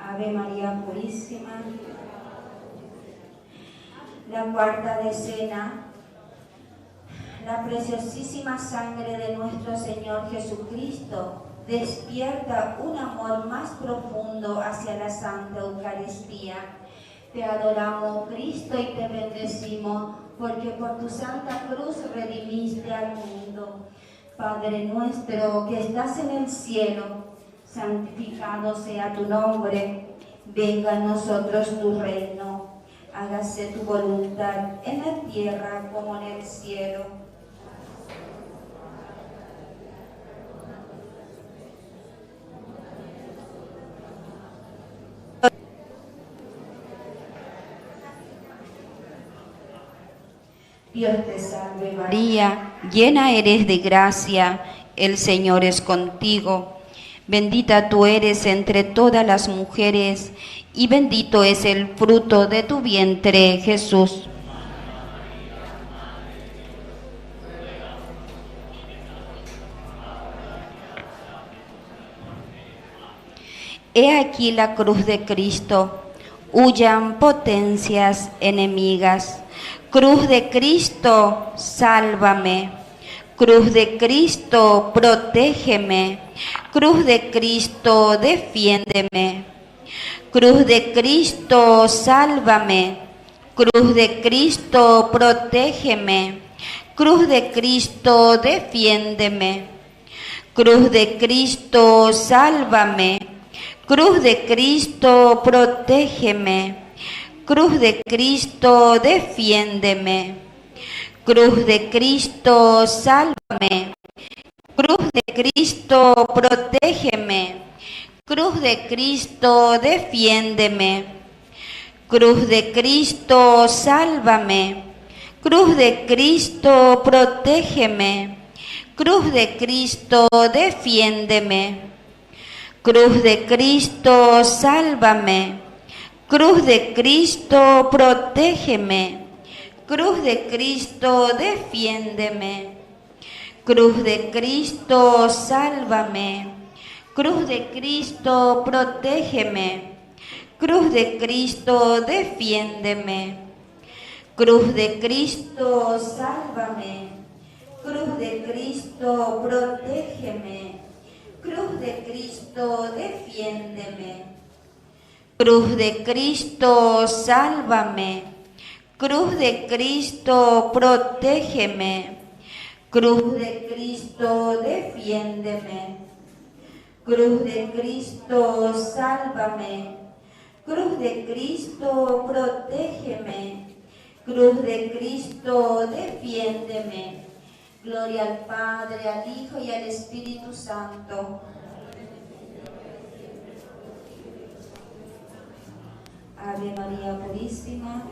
Ave María Purísima. La cuarta decena, la preciosísima sangre de nuestro Señor Jesucristo despierta un amor más profundo hacia la Santa Eucaristía. Te adoramos, Cristo, y te bendecimos, porque por tu Santa Cruz redimiste al mundo. Padre nuestro que estás en el cielo, santificado sea tu nombre. Venga a nosotros tu reino. Hágase tu voluntad en la tierra como en el cielo. Dios te salve María, llena eres de gracia, el Señor es contigo. Bendita tú eres entre todas las mujeres, y bendito es el fruto de tu vientre, Jesús. He aquí la cruz de Cristo, huyan potencias enemigas. Cruz de Cristo, sálvame. Cruz de Cristo, protégeme. Cruz de Cristo, defiéndeme. Cruz de Cristo, sálvame. Cruz de Cristo, protégeme. Cruz de Cristo, defiéndeme. Cruz de Cristo, sálvame. Cruz de Cristo, protégeme. Cruz de Cristo, defiéndeme. Cruz de Cristo, sálvame. Cruz de Cristo, protégeme. Cruz de Cristo, defiéndeme. Cruz de Cristo, sálvame. Cruz de Cristo, protégeme. Cruz de Cristo, defiéndeme. Cruz de Cristo, sálvame. Cruz de Cristo, protégeme. Cruz de Cristo, defiéndeme. Cruz de Cristo, sálvame. Cruz de Cristo, protégeme. Cruz de Cristo, defiéndeme. Cruz de Cristo, sálvame. Cruz de Cristo, protégeme. Cruz de Cristo, defiéndeme. Cruz de Cristo, sálvame. Cruz de Cristo, protégeme. Cruz de Cristo, defiéndeme. Cruz de Cristo, sálvame. Cruz de Cristo, protégeme. Cruz de Cristo, defiéndeme. Gloria al Padre, al Hijo y al Espíritu Santo. Ave María Purísima.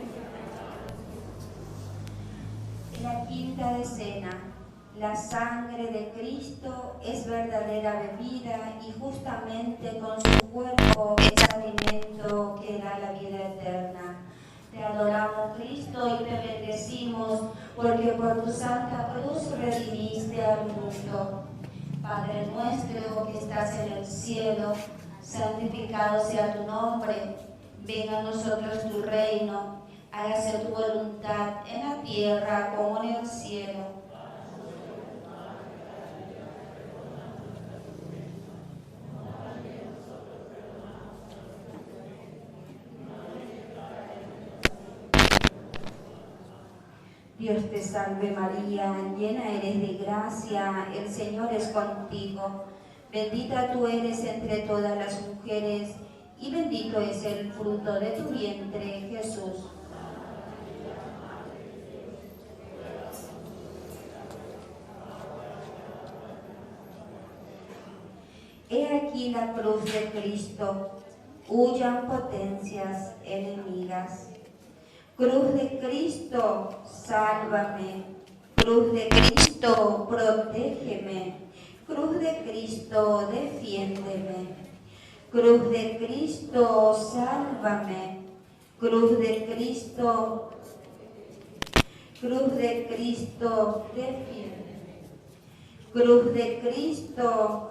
La quinta decena. La sangre de Cristo es verdadera bebida y justamente con su cuerpo es alimento que da la vida eterna. Te adoramos, Cristo, y te bendecimos, porque por tu Santa Cruz redimiste al mundo. Padre nuestro que estás en el cielo, santificado sea tu nombre. Venga a nosotros tu reino. Hágase tu voluntad en la tierra como en el cielo. Dios te salve María, llena eres de gracia, el Señor es contigo. Bendita tú eres entre todas las mujeres, y bendito es el fruto de tu vientre, Jesús. He aquí la cruz de Cristo, huyan potencias enemigas. Cruz de Cristo, sálvame. Cruz de Cristo, protégeme. Cruz de Cristo, defiéndeme. Cruz de Cristo, sálvame. Cruz de Cristo, defiéndeme. Cruz de Cristo,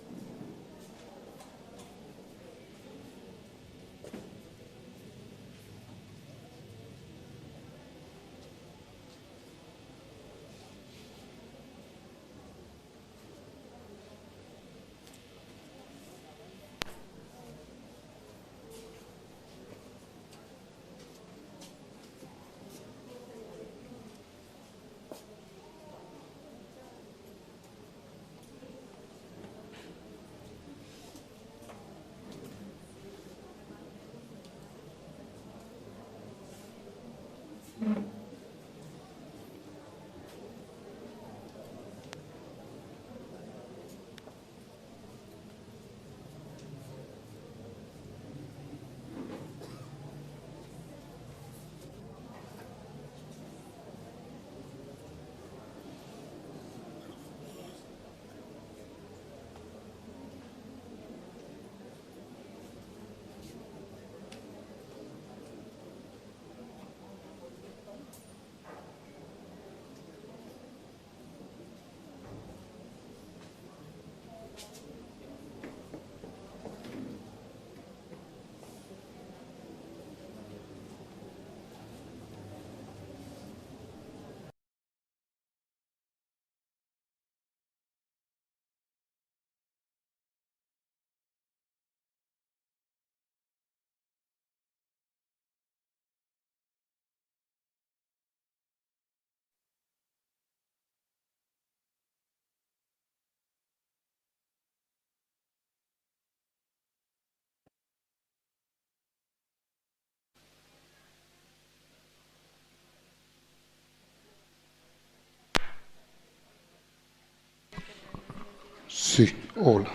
sí, hola.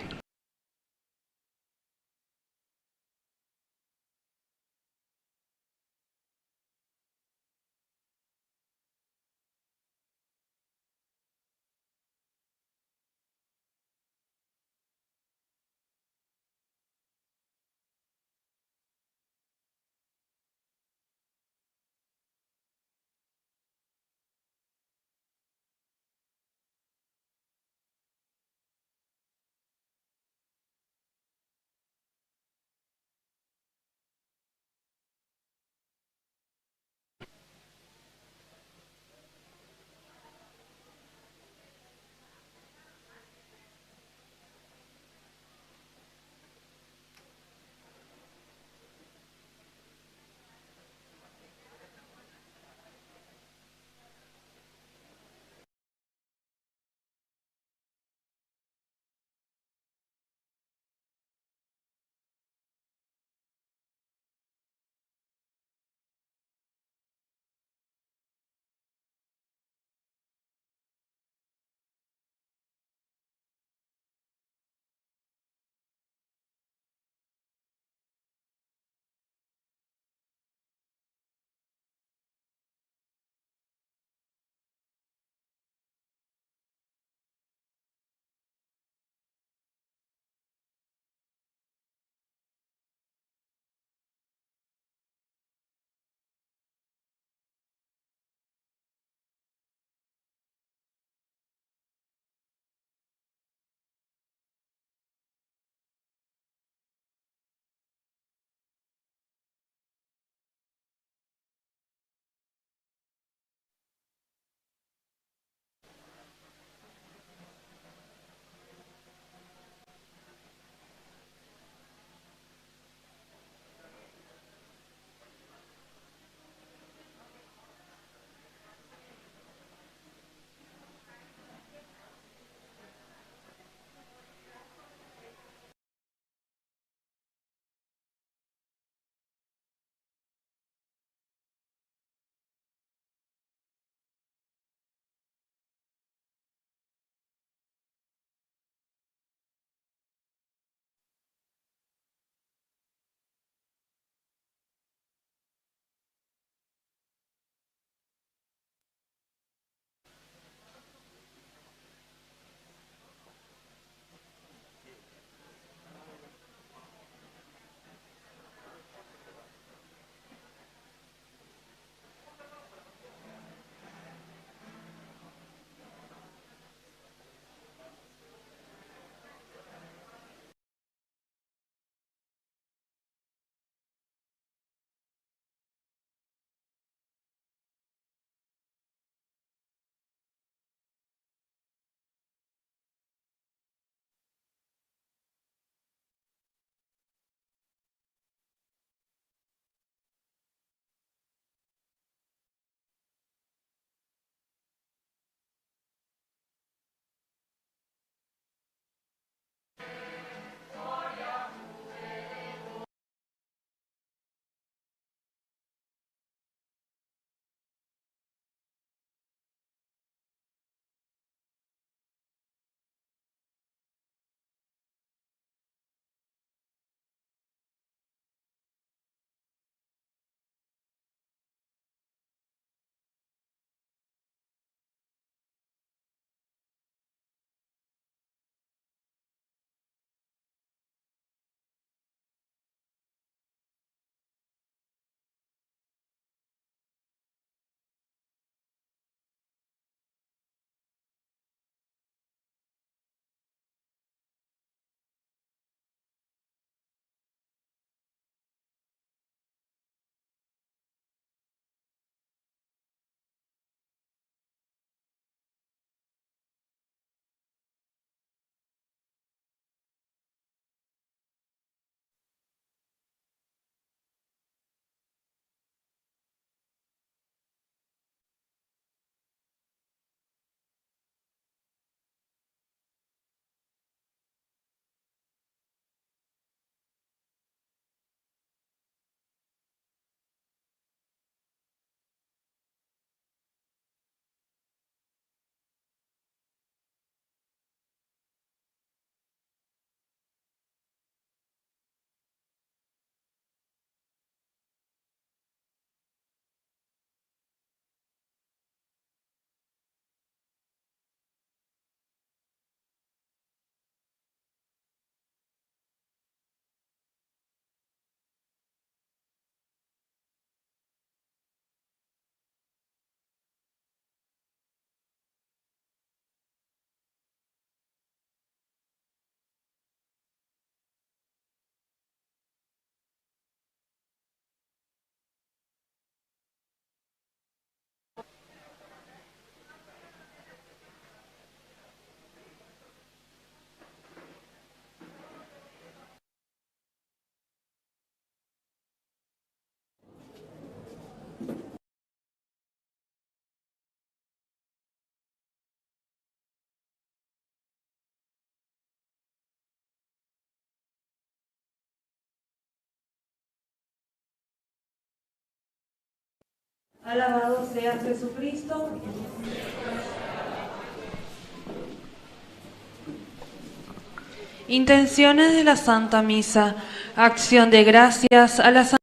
Alabado sea Jesucristo. Intenciones de la Santa Misa. Acción de gracias a la Santa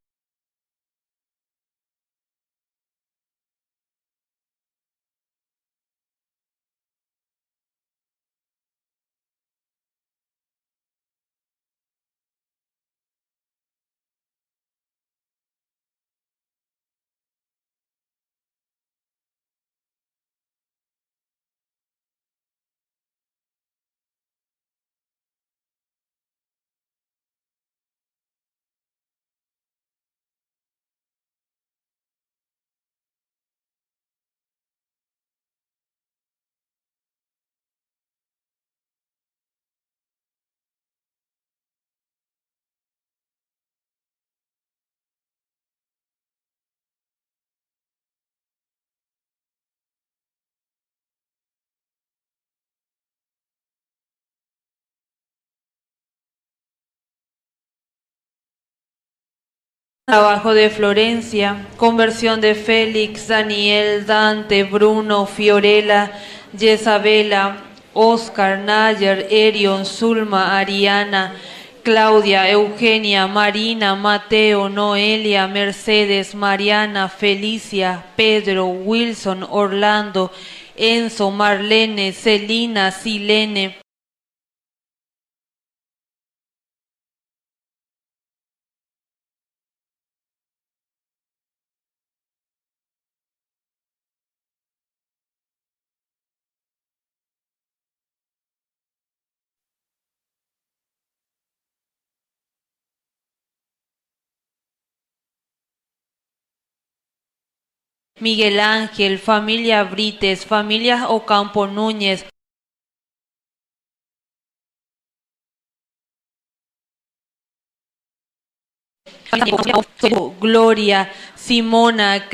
Trabajo de Florencia, conversión de Félix, Daniel, Dante, Bruno, Fiorella, Jezabela, Oscar, Nayer, Erion, Zulma, Ariana, Claudia, Eugenia, Marina, Mateo, Noelia, Mercedes, Mariana, Felicia, Pedro, Wilson, Orlando, Enzo, Marlene, Celina, Silene, Miguel Ángel, familia Brites, familia Ocampo Núñez, Gloria, Simona,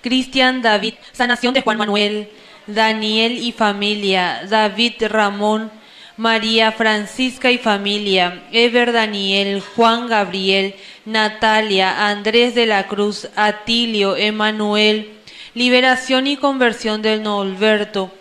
Cristian David, sanación de Juan Manuel, Daniel y familia, David Ramón, María Francisca y familia, Ever Daniel, Juan Gabriel, Natalia, Andrés de la Cruz, Atilio, Emanuel, liberación y conversión del Norberto,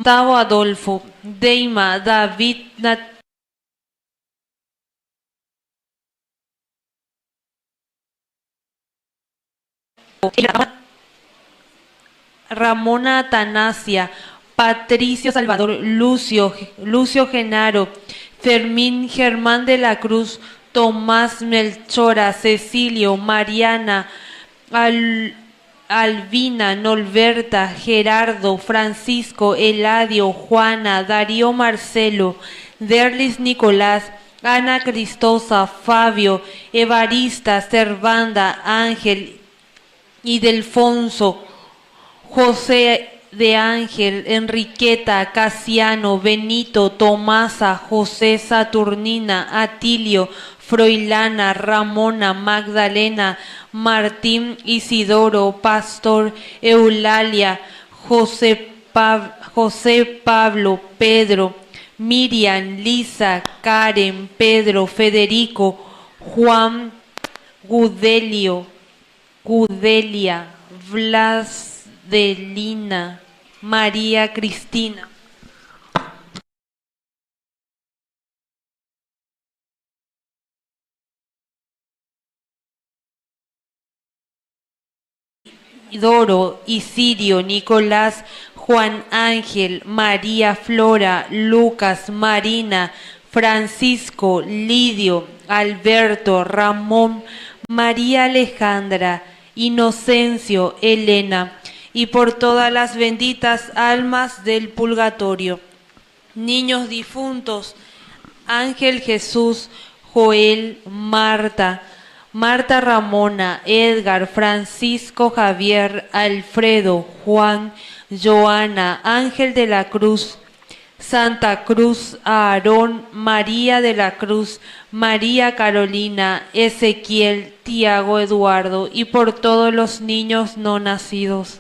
Gustavo Adolfo, Deima, David, Ramona Atanasia, Patricio Salvador, Lucio Genaro, Fermín Germán de la Cruz, Tomás Melchora, Cecilio, Mariana, Albina, Norberta, Gerardo, Francisco, Eladio, Juana, Darío Marcelo, Derlis Nicolás, Ana Cristosa, Fabio, Evarista, Servanda, Ángel y Delfonso, José de Ángel, Enriqueta, Casiano, Benito, Tomasa, José Saturnina, Atilio, Froilana, Ramona, Magdalena, Martín, Isidoro, Pastor, Eulalia, José Pablo, Pedro, Miriam, Lisa, Karen, Pedro, Federico, Juan, Gudelia, Blasdelina, María Cristina. Doro, Isirio, Nicolás, Juan Ángel, María Flora, Lucas, Marina, Francisco, Lidio, Alberto, Ramón, María Alejandra, Inocencio, Elena, y por todas las benditas almas del purgatorio. Niños difuntos, Ángel Jesús, Joel, Marta, Marta Ramona, Edgar, Francisco Javier, Alfredo, Juan, Joana, Ángel de la Cruz, Santa Cruz, Aarón, María de la Cruz, María Carolina, Ezequiel, Tiago Eduardo, y por todos los niños no nacidos.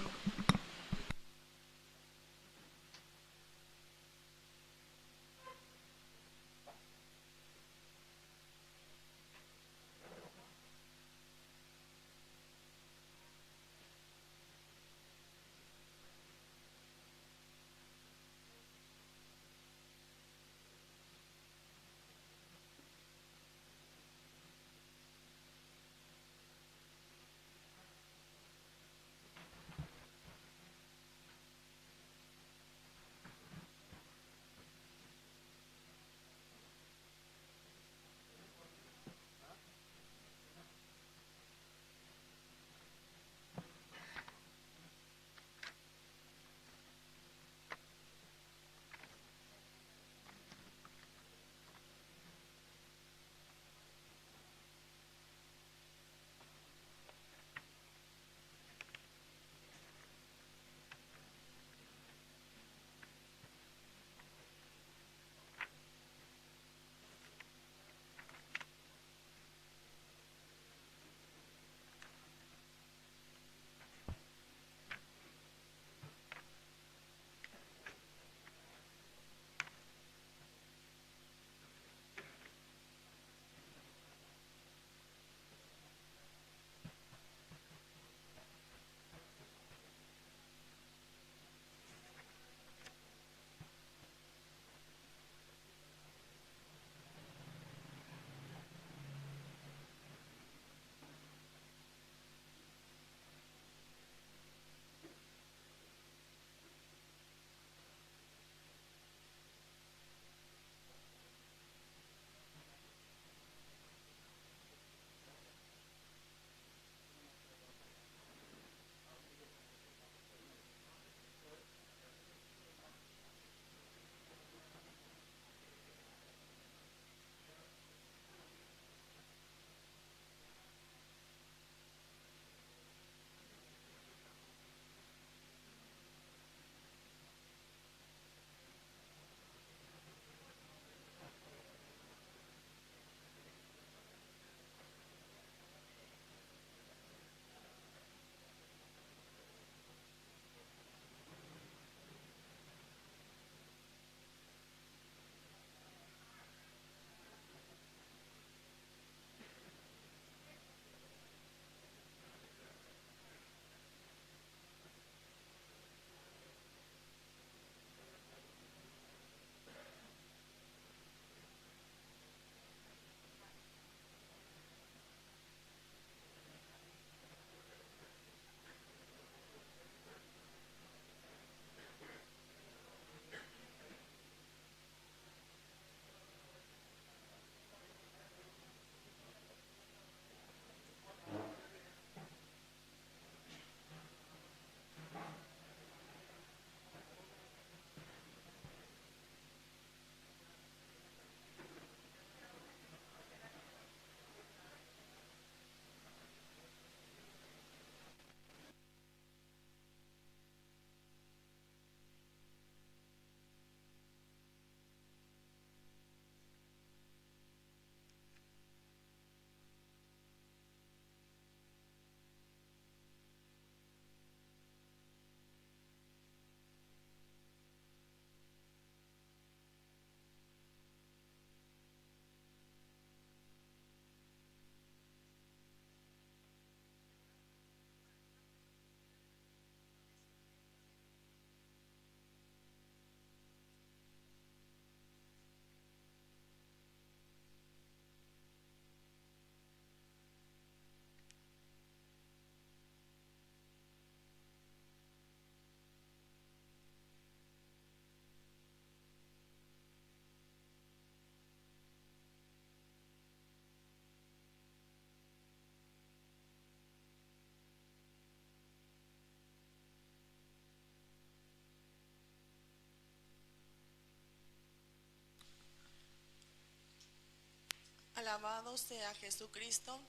Alabado sea Jesucristo.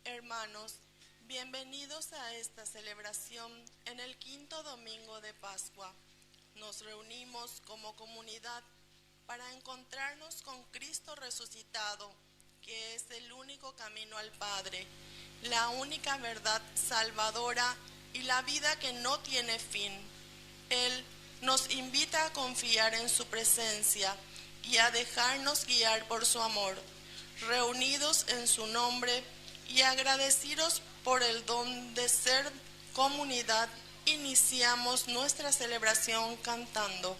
Hermanos, bienvenidos a esta celebración en el quinto domingo de Pascua. Nos reunimos como comunidad para encontrarnos con Cristo resucitado, que es el único camino al Padre, la única verdad salvadora y la vida que no tiene fin. Él nos invita a confiar en su presencia y a dejarnos guiar por su amor. Reunidos en su nombre y agradecidos por el don de ser comunidad, iniciamos nuestra celebración cantando.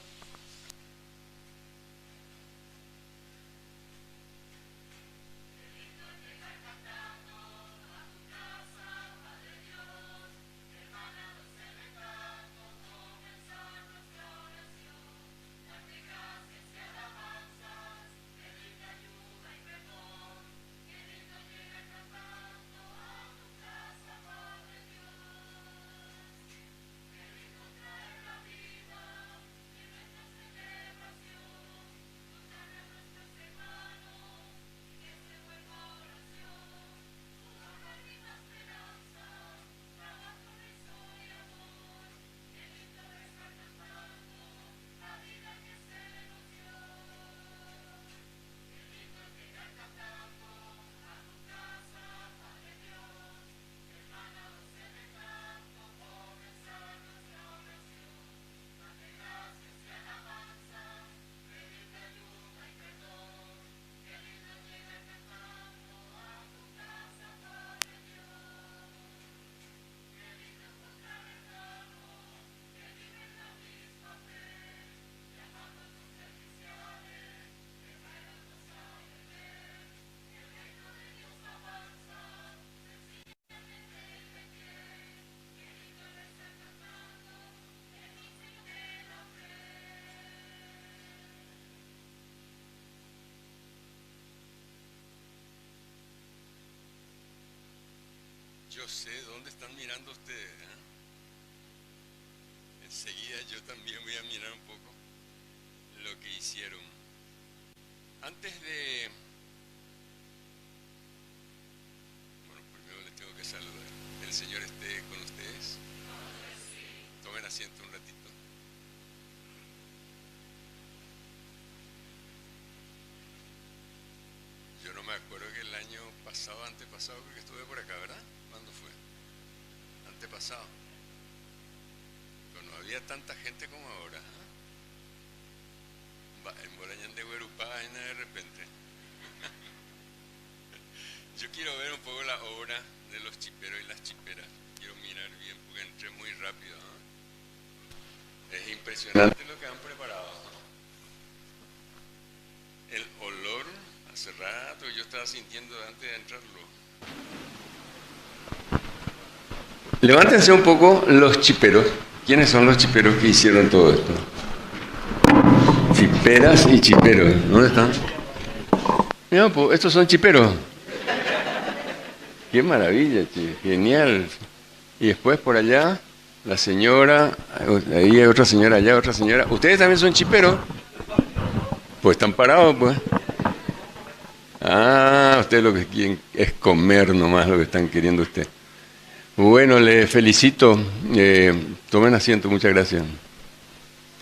Yo sé dónde están mirando ustedes, ¿eh? Enseguida yo también voy a mirar un poco lo que hicieron. Antes de... Bueno, primero les tengo que saludar. El Señor esté con ustedes. Tomen asiento un ratito. Yo no me acuerdo que el año pasado, antepasado, porque estuve por acá, ¿verdad? ¿Cuándo fue? Antepasado. Pero no había tanta gente como ahora. En Bolañán de Huerupá, de repente. Yo quiero ver un poco la obra de los chiperos y las chiperas. Quiero mirar bien porque entré muy rápido. Es impresionante lo que han preparado. El olor, hace rato yo estaba sintiendo antes de entrarlo. Levántense un poco los chiperos. ¿Quiénes son los chiperos que hicieron todo esto? Chiperas y chiperos. ¿Dónde están? Mira, pues, estos son chiperos. Qué maravilla, che. Genial. Y después por allá, la señora, ahí hay otra señora, allá otra señora. ¿Ustedes también son chiperos? Pues están parados, pues. Ah, ustedes lo que quieren es comer nomás lo que están queriendo ustedes. Bueno, les felicito. Tomen asiento, muchas gracias.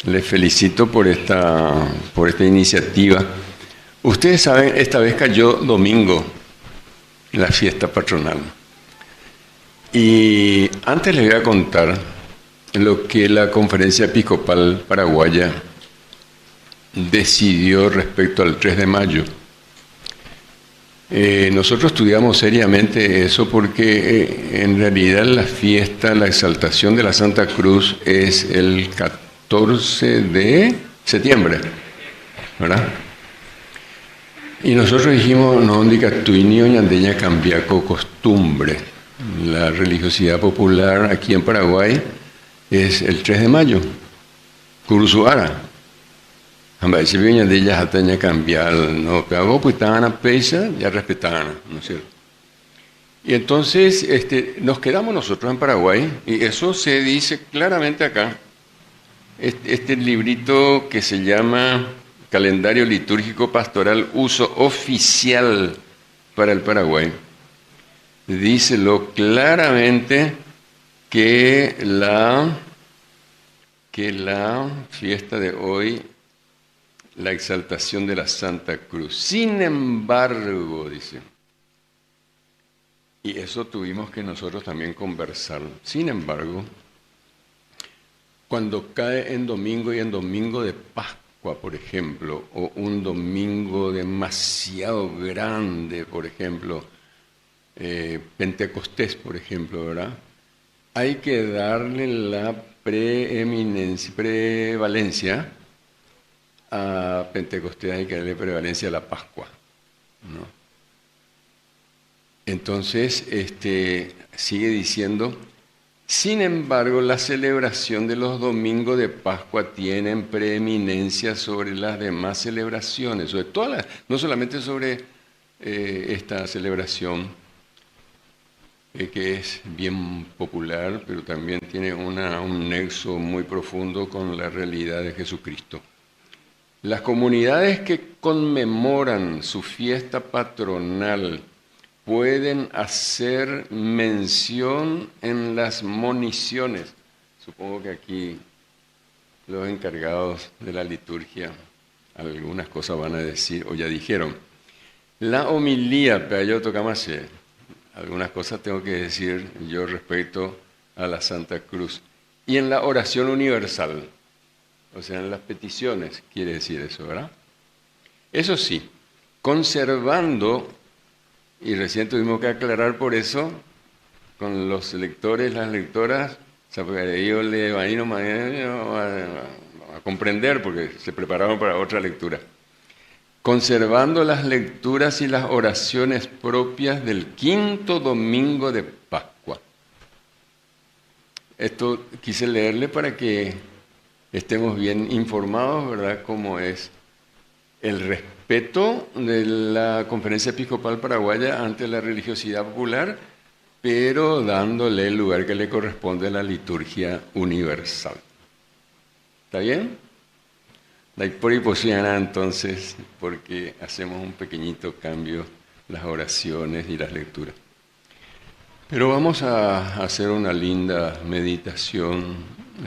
Les felicito por esta iniciativa. Ustedes saben, esta vez cayó domingo, la fiesta patronal. Y antes les voy a contar lo que la Conferencia Episcopal Paraguaya decidió respecto al 3 de mayo. Nosotros estudiamos seriamente eso porque en realidad la fiesta, la exaltación de la Santa Cruz es el 14 de septiembre, ¿verdad? Y nosotros dijimos, no, indica tuinio ñandeña cambiaco costumbre. La religiosidad popular aquí en Paraguay es el 3 de mayo, Curuzuara. Si bien de ellas hasta cambiar, no, pero pues estaban a pesa, ya respetaban, ¿no es cierto? Y entonces nos quedamos nosotros en Paraguay, y eso se dice claramente acá. Este librito que se llama calendario litúrgico pastoral, uso oficial para el Paraguay, dícelo claramente que la fiesta de hoy, la exaltación de la Santa Cruz. Sin embargo, dice, y eso tuvimos que nosotros también conversar, sin embargo, cuando cae en domingo y en domingo de Pascua, por ejemplo, o un domingo demasiado grande, por ejemplo, Pentecostés, por ejemplo, ¿verdad? Hay que darle la prevalencia a Pentecostés, hay que darle prevalencia a la Pascua, ¿no? Entonces, sigue diciendo, sin embargo, la celebración de los domingos de Pascua tienen preeminencia sobre las demás celebraciones, sobre todas no solamente sobre esta celebración, que es bien popular, pero también tiene un nexo muy profundo con la realidad de Jesucristo. Las comunidades que conmemoran su fiesta patronal pueden hacer mención en las moniciones. Supongo que aquí los encargados de la liturgia algunas cosas van a decir, o ya dijeron. La homilía, Peayo Tocamase. Algunas cosas tengo que decir yo respecto a la Santa Cruz. Y en la oración universal, o sea, en las peticiones, quiere decir eso, ¿verdad? Eso sí, conservando, y recién tuvimos que aclarar por eso, con los lectores, las lectoras, o sea, porque ellos le van a ir a comprender, porque se prepararon para otra lectura. Conservando las lecturas y las oraciones propias del quinto domingo de Pascua. Esto quise leerle para que estemos bien informados, ¿verdad?, cómo es el respeto de la Conferencia Episcopal Paraguaya ante la religiosidad popular, pero dándole el lugar que le corresponde a la liturgia universal. ¿Está bien? La posibilidad entonces, porque hacemos un pequeñito cambio, las oraciones y las lecturas. Pero vamos a hacer una linda meditación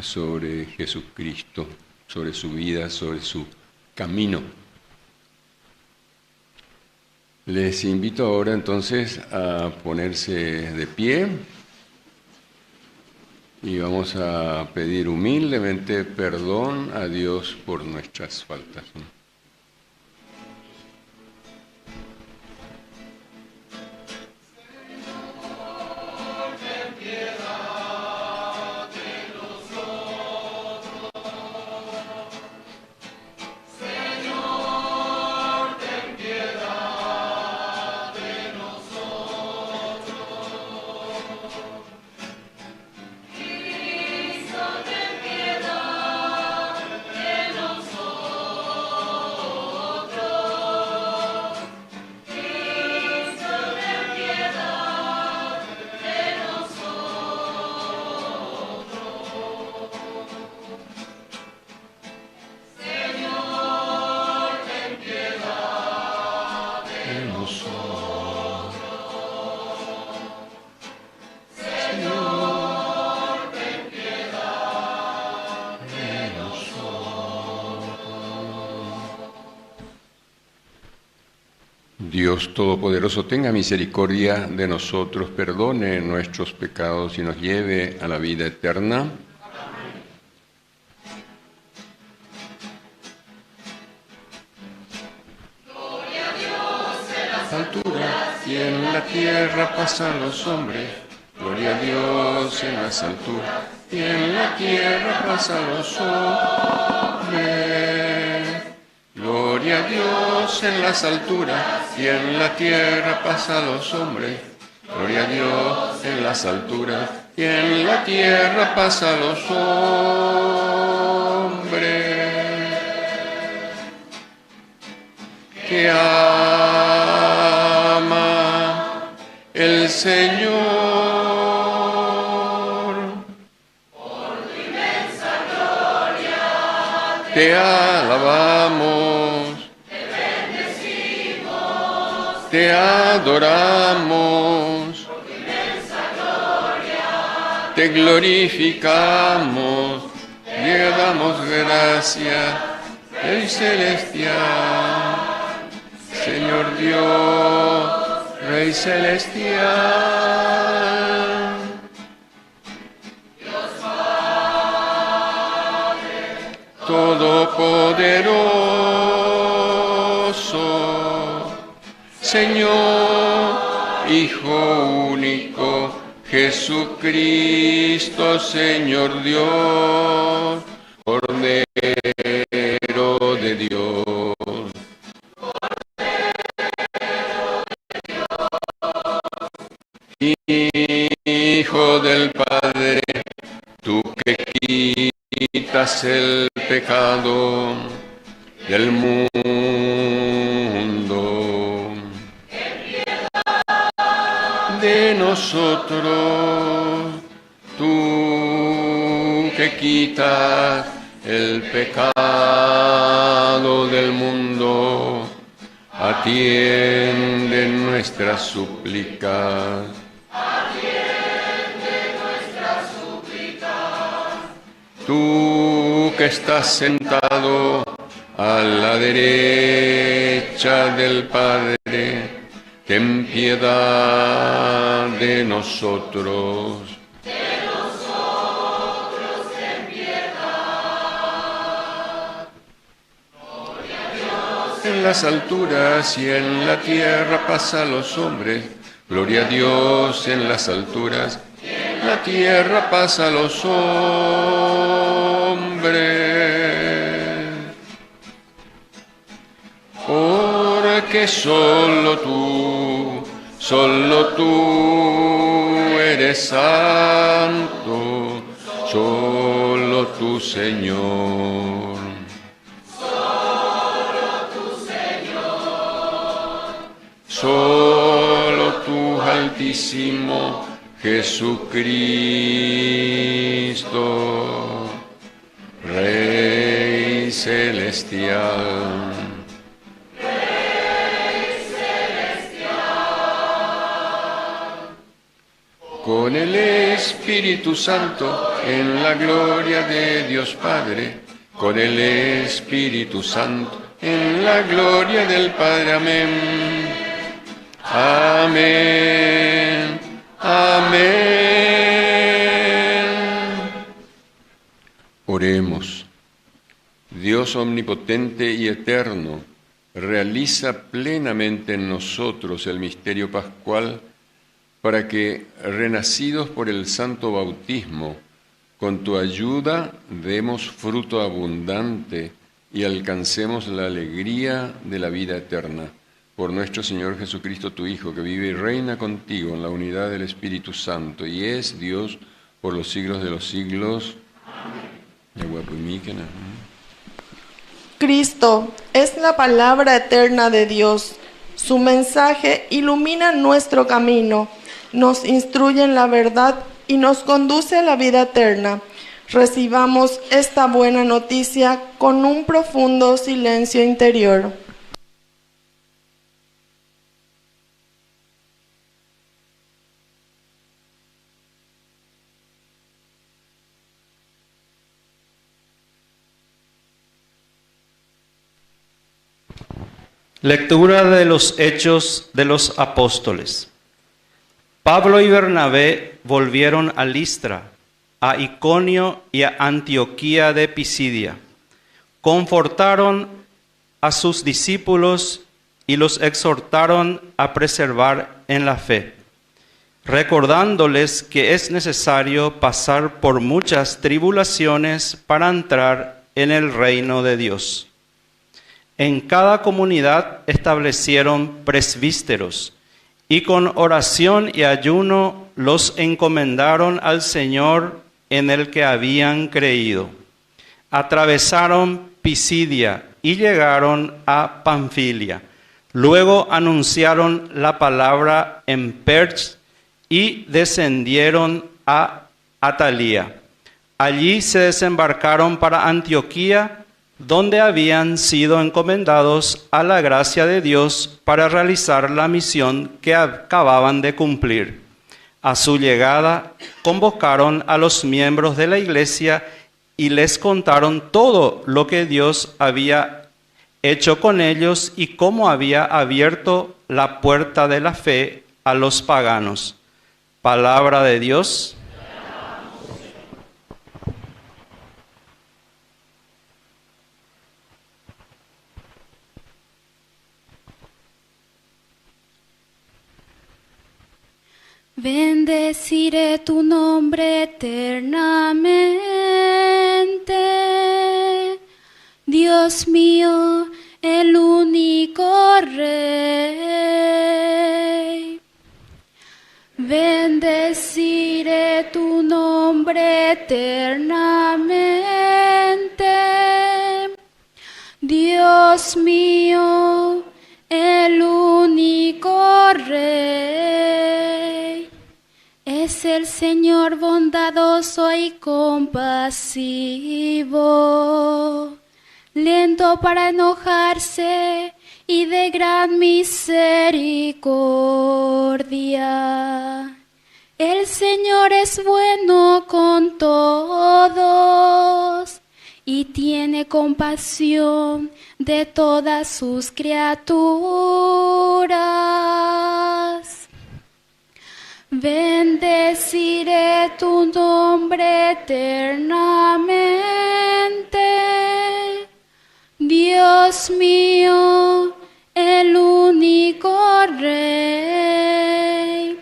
sobre Jesucristo, sobre su vida, sobre su camino. Les invito ahora entonces a ponerse de pie. Y vamos a pedir humildemente perdón a Dios por nuestras faltas. Dios Todopoderoso, tenga misericordia de nosotros, perdone nuestros pecados y nos lleve a la vida eterna. Amén. Gloria a Dios en las alturas y en la tierra pasan los hombres. Gloria a Dios en las alturas y en la tierra pasan los hombres. Gloria a Dios en las alturas y en la tierra pasan los hombres. Gloria a Dios en las alturas y en la tierra pasan los hombres. Que ama el Señor. Por tu inmensa gloria te te alabamos, te bendecimos, te adoramos, por tu inmensa gloria, te glorificamos, te damos gracias, Rey celestial, Señor Dios, Rey celestial. Todopoderoso, Señor, Hijo único, Jesucristo, Señor Dios, Cordero de Dios. Hijo del Padre, tú que quitas el pecado del mundo. Ten piedad de nosotros, tú que quitas el pecado del mundo, atiende nuestras súplicas. Tú que estás sentado a la derecha del Padre, ten piedad de nosotros. De nosotros ten piedad. Gloria a Dios en las alturas y en la tierra paz a los hombres. Gloria a Dios en las alturas. La tierra pasa a los hombres, porque solo tú eres santo, solo tú, Señor. Solo tú, Señor. Solo tú, Altísimo Jesucristo, Rey celestial. Rey celestial. Con el Espíritu Santo, en la gloria de Dios Padre, con el Espíritu Santo, en la gloria del Padre. Amén. Amén. Amén. Oremos. Dios omnipotente y eterno, realiza plenamente en nosotros el misterio pascual para que, renacidos por el santo bautismo, con tu ayuda demos fruto abundante y alcancemos la alegría de la vida eterna. Por nuestro Señor Jesucristo, tu Hijo, que vive y reina contigo en la unidad del Espíritu Santo, y es Dios por los siglos de los siglos. Amén. Cristo es la palabra eterna de Dios. Su mensaje ilumina nuestro camino, nos instruye en la verdad y nos conduce a la vida eterna. Recibamos esta buena noticia con un profundo silencio interior. Lectura de los Hechos de los Apóstoles. Pablo y Bernabé volvieron a Listra, a Iconio y a Antioquía de Pisidia. Confortaron a sus discípulos y los exhortaron a perseverar en la fe, recordándoles que es necesario pasar por muchas tribulaciones para entrar en el reino de Dios. En cada comunidad establecieron presbíteros y con oración y ayuno los encomendaron al Señor en el que habían creído. Atravesaron Pisidia y llegaron a Panfilia. Luego anunciaron la palabra en Perge y descendieron a Atalía. Allí se desembarcaron para Antioquía, donde habían sido encomendados a la gracia de Dios para realizar la misión que acababan de cumplir. A su llegada, convocaron a los miembros de la iglesia y les contaron todo lo que Dios había hecho con ellos y cómo había abierto la puerta de la fe a los paganos. Palabra de Dios. Bendeciré tu nombre eternamente, Dios mío, el único Rey. Bendeciré tu nombre eternamente, Dios mío, el único Rey. Es el Señor bondadoso y compasivo, lento para enojarse y de gran misericordia. El Señor es bueno con todos y tiene compasión de todas sus criaturas. Bendeciré tu nombre eternamente, Dios mío, el único Rey.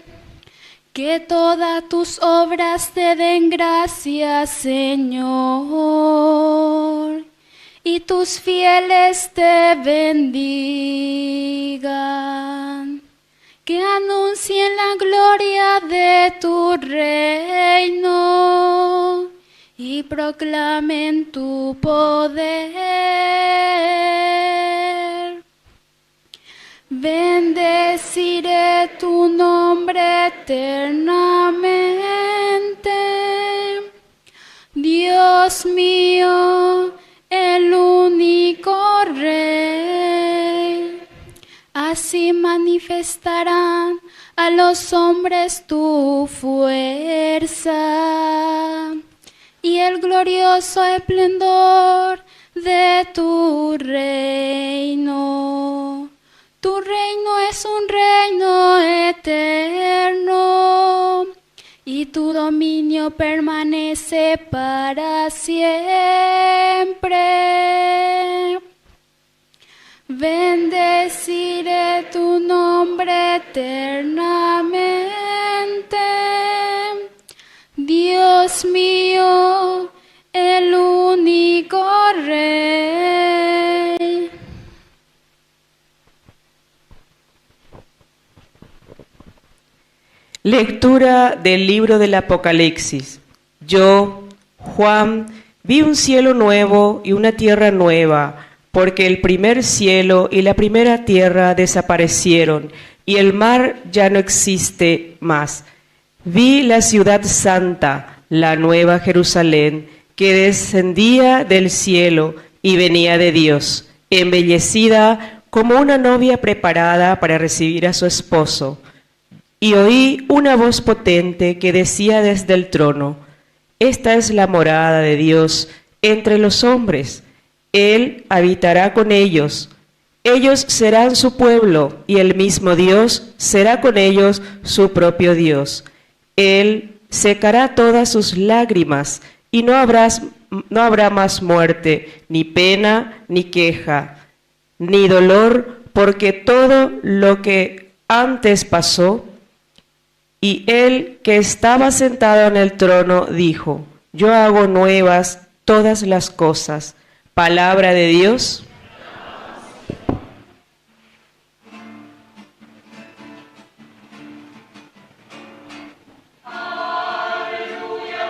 Que todas tus obras te den gracias, Señor, y tus fieles te bendigan. Que anuncien la gloria de tu reino y proclamen tu poder. Bendeciré tu nombre eternamente, Dios mío, el único Rey. Así manifestarán a los hombres tu fuerza y el glorioso esplendor de tu reino. Tu reino es un reino eterno y tu dominio permanece para siempre. Bendeciré tu nombre eternamente, Dios mío, el único Rey. Lectura del libro del Apocalipsis. Yo, Juan, vi un cielo nuevo y una tierra nueva, porque el primer cielo y la primera tierra desaparecieron, y el mar ya no existe más. Vi la ciudad santa, la nueva Jerusalén, que descendía del cielo y venía de Dios, embellecida como una novia preparada para recibir a su esposo. Y oí una voz potente que decía desde el trono: esta es la morada de Dios entre los hombres. Él habitará con ellos. Ellos serán su pueblo y el mismo Dios será con ellos su propio Dios. Él secará todas sus lágrimas y no habrá más muerte, ni pena, ni queja, ni dolor, porque todo lo que antes pasó. Y él que estaba sentado en el trono dijo: yo hago nuevas todas las cosas. Palabra de Dios. Aleluya,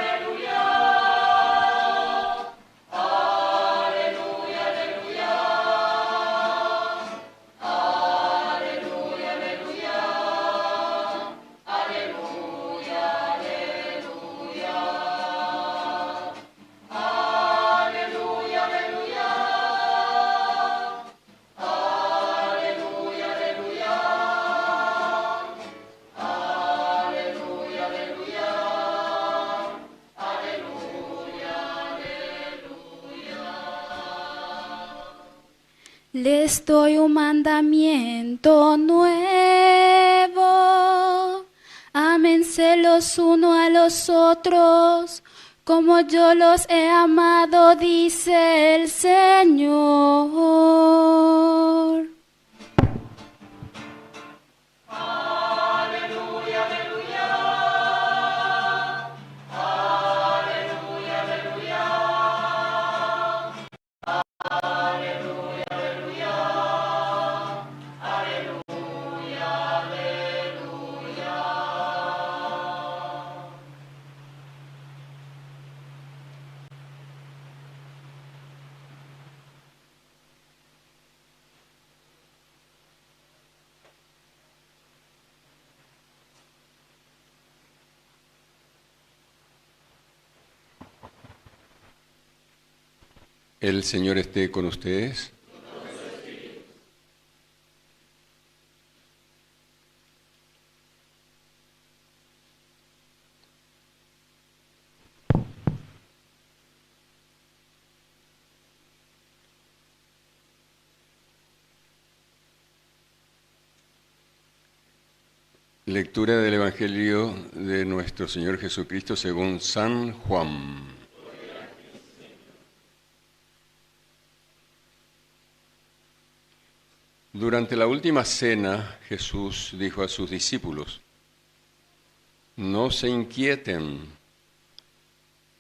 aleluya. Les doy un mandamiento nuevo. Ámense los unos a los otros, como yo los he amado, dice el Señor. El Señor esté con ustedes. Lectura del Evangelio de nuestro Señor Jesucristo según San Juan. Durante la última cena, Jesús dijo a sus discípulos: no se inquieten,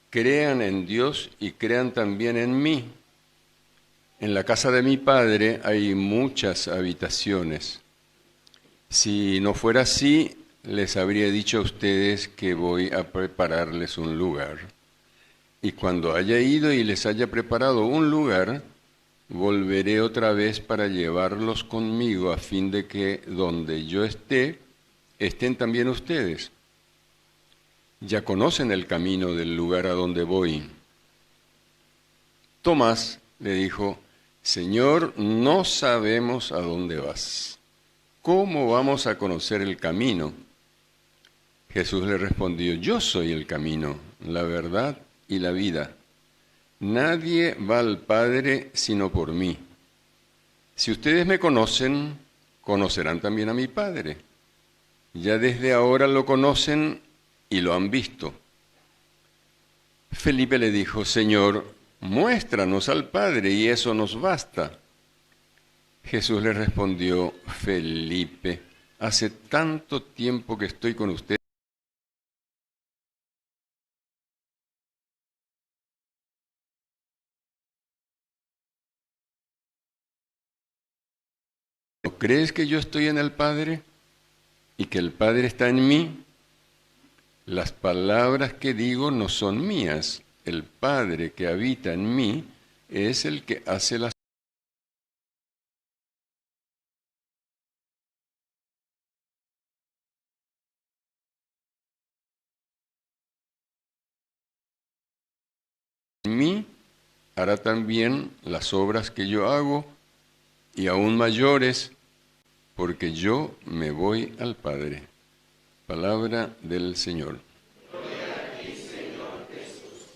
crean en Dios y crean también en mí. En la casa de mi Padre hay muchas habitaciones. Si no fuera así, les habría dicho a ustedes que voy a prepararles un lugar. Y cuando haya ido y les haya preparado un lugar, volveré otra vez para llevarlos conmigo, a fin de que donde yo esté, estén también ustedes. Ya conocen el camino del lugar a donde voy. Tomás le dijo: Señor, no sabemos a dónde vas. ¿Cómo vamos a conocer el camino? Jesús le respondió: yo soy el camino, la verdad y la vida. Nadie va al Padre sino por mí. Si ustedes me conocen, conocerán también a mi Padre. Ya desde ahora lo conocen y lo han visto. Felipe le dijo: Señor, muéstranos al Padre y eso nos basta. Jesús le respondió: Felipe, hace tanto tiempo que estoy con usted. ¿No crees que yo estoy en el Padre y que el Padre está en mí? Las palabras que digo no son mías. El Padre que habita en mí es el que hace las en mí, hará también las obras que yo hago, y aún mayores, porque yo me voy al Padre. Palabra del Señor. Gloria a ti, Señor Jesús.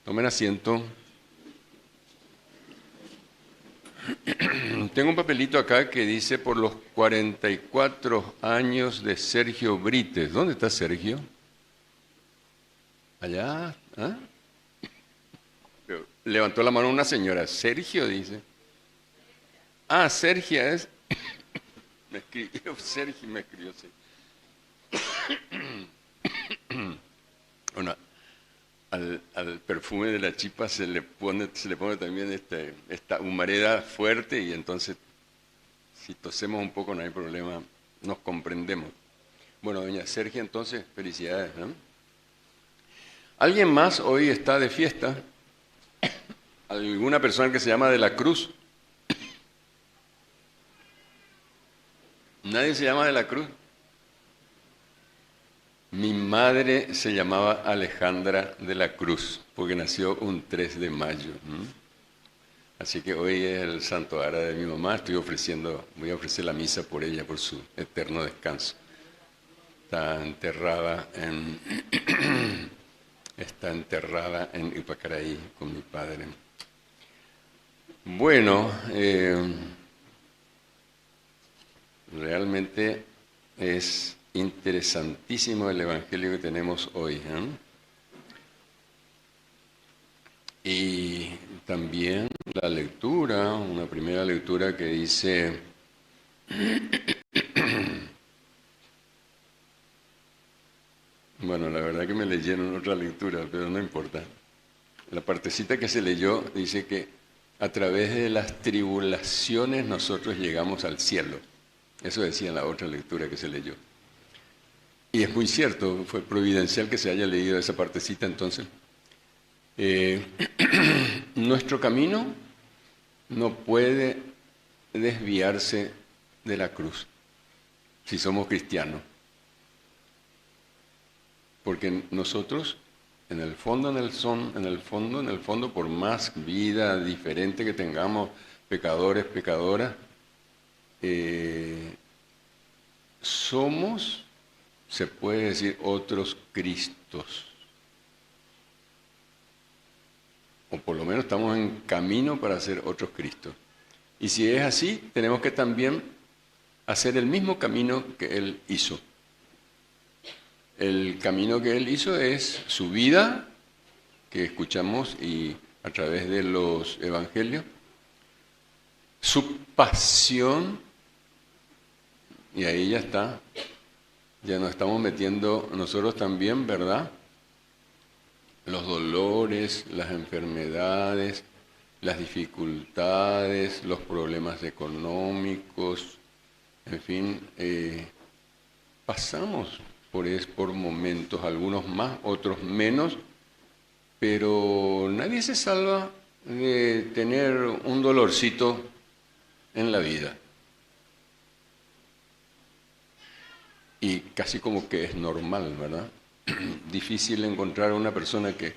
Tomen asiento. Tengo un papelito acá que dice: por los 44 años de Sergio Brites. ¿Dónde está Sergio? Allá. ¿Ah? Levantó la mano una señora. Sergio, dice. Ah, Sergia es. Me escribió Sergio, me escribió Sergio. Bueno, al perfume de la chipa se le pone también esta humareda fuerte, y entonces si tosemos un poco no hay problema, nos comprendemos. Bueno, doña Sergia, entonces, felicidades, ¿no? ¿Alguien más hoy está de fiesta? ¿Alguna persona que se llama de la Cruz? ¿Nadie se llama de la Cruz? Mi madre se llamaba Alejandra de la Cruz, porque nació un 3 de mayo. Así que hoy es el santuario de mi mamá. Voy a ofrecer la misa por ella, por su eterno descanso. Está enterrada en Ipacaraí con mi padre. Bueno, realmente es interesantísimo el Evangelio que tenemos hoy, ¿eh? Y también la lectura, una primera lectura que dice, bueno, la verdad que me leyeron otra lectura, pero no importa. La partecita que se leyó dice que a través de las tribulaciones nosotros llegamos al cielo. Eso decía en la otra lectura que se leyó. Y es muy cierto, fue providencial que se haya leído esa partecita entonces. Nuestro camino no puede desviarse de la cruz si somos cristianos. Porque nosotros, en el fondo, por más vida diferente que tengamos, pecadores, pecadoras, somos, se puede decir, otros Cristos. O por lo menos estamos en camino para ser otros Cristos. Y si es así, tenemos que también hacer el mismo camino que Él hizo. El camino que Él hizo es su vida, que escuchamos y a través de los evangelios, su pasión, y ahí ya está, ya nos estamos metiendo nosotros también, ¿verdad? Los dolores, las enfermedades, las dificultades, los problemas económicos, en fin, pasamos por momentos, algunos más, otros menos, pero nadie se salva de tener un dolorcito en la vida. Y casi como que es normal, ¿verdad? Difícil encontrar a una persona que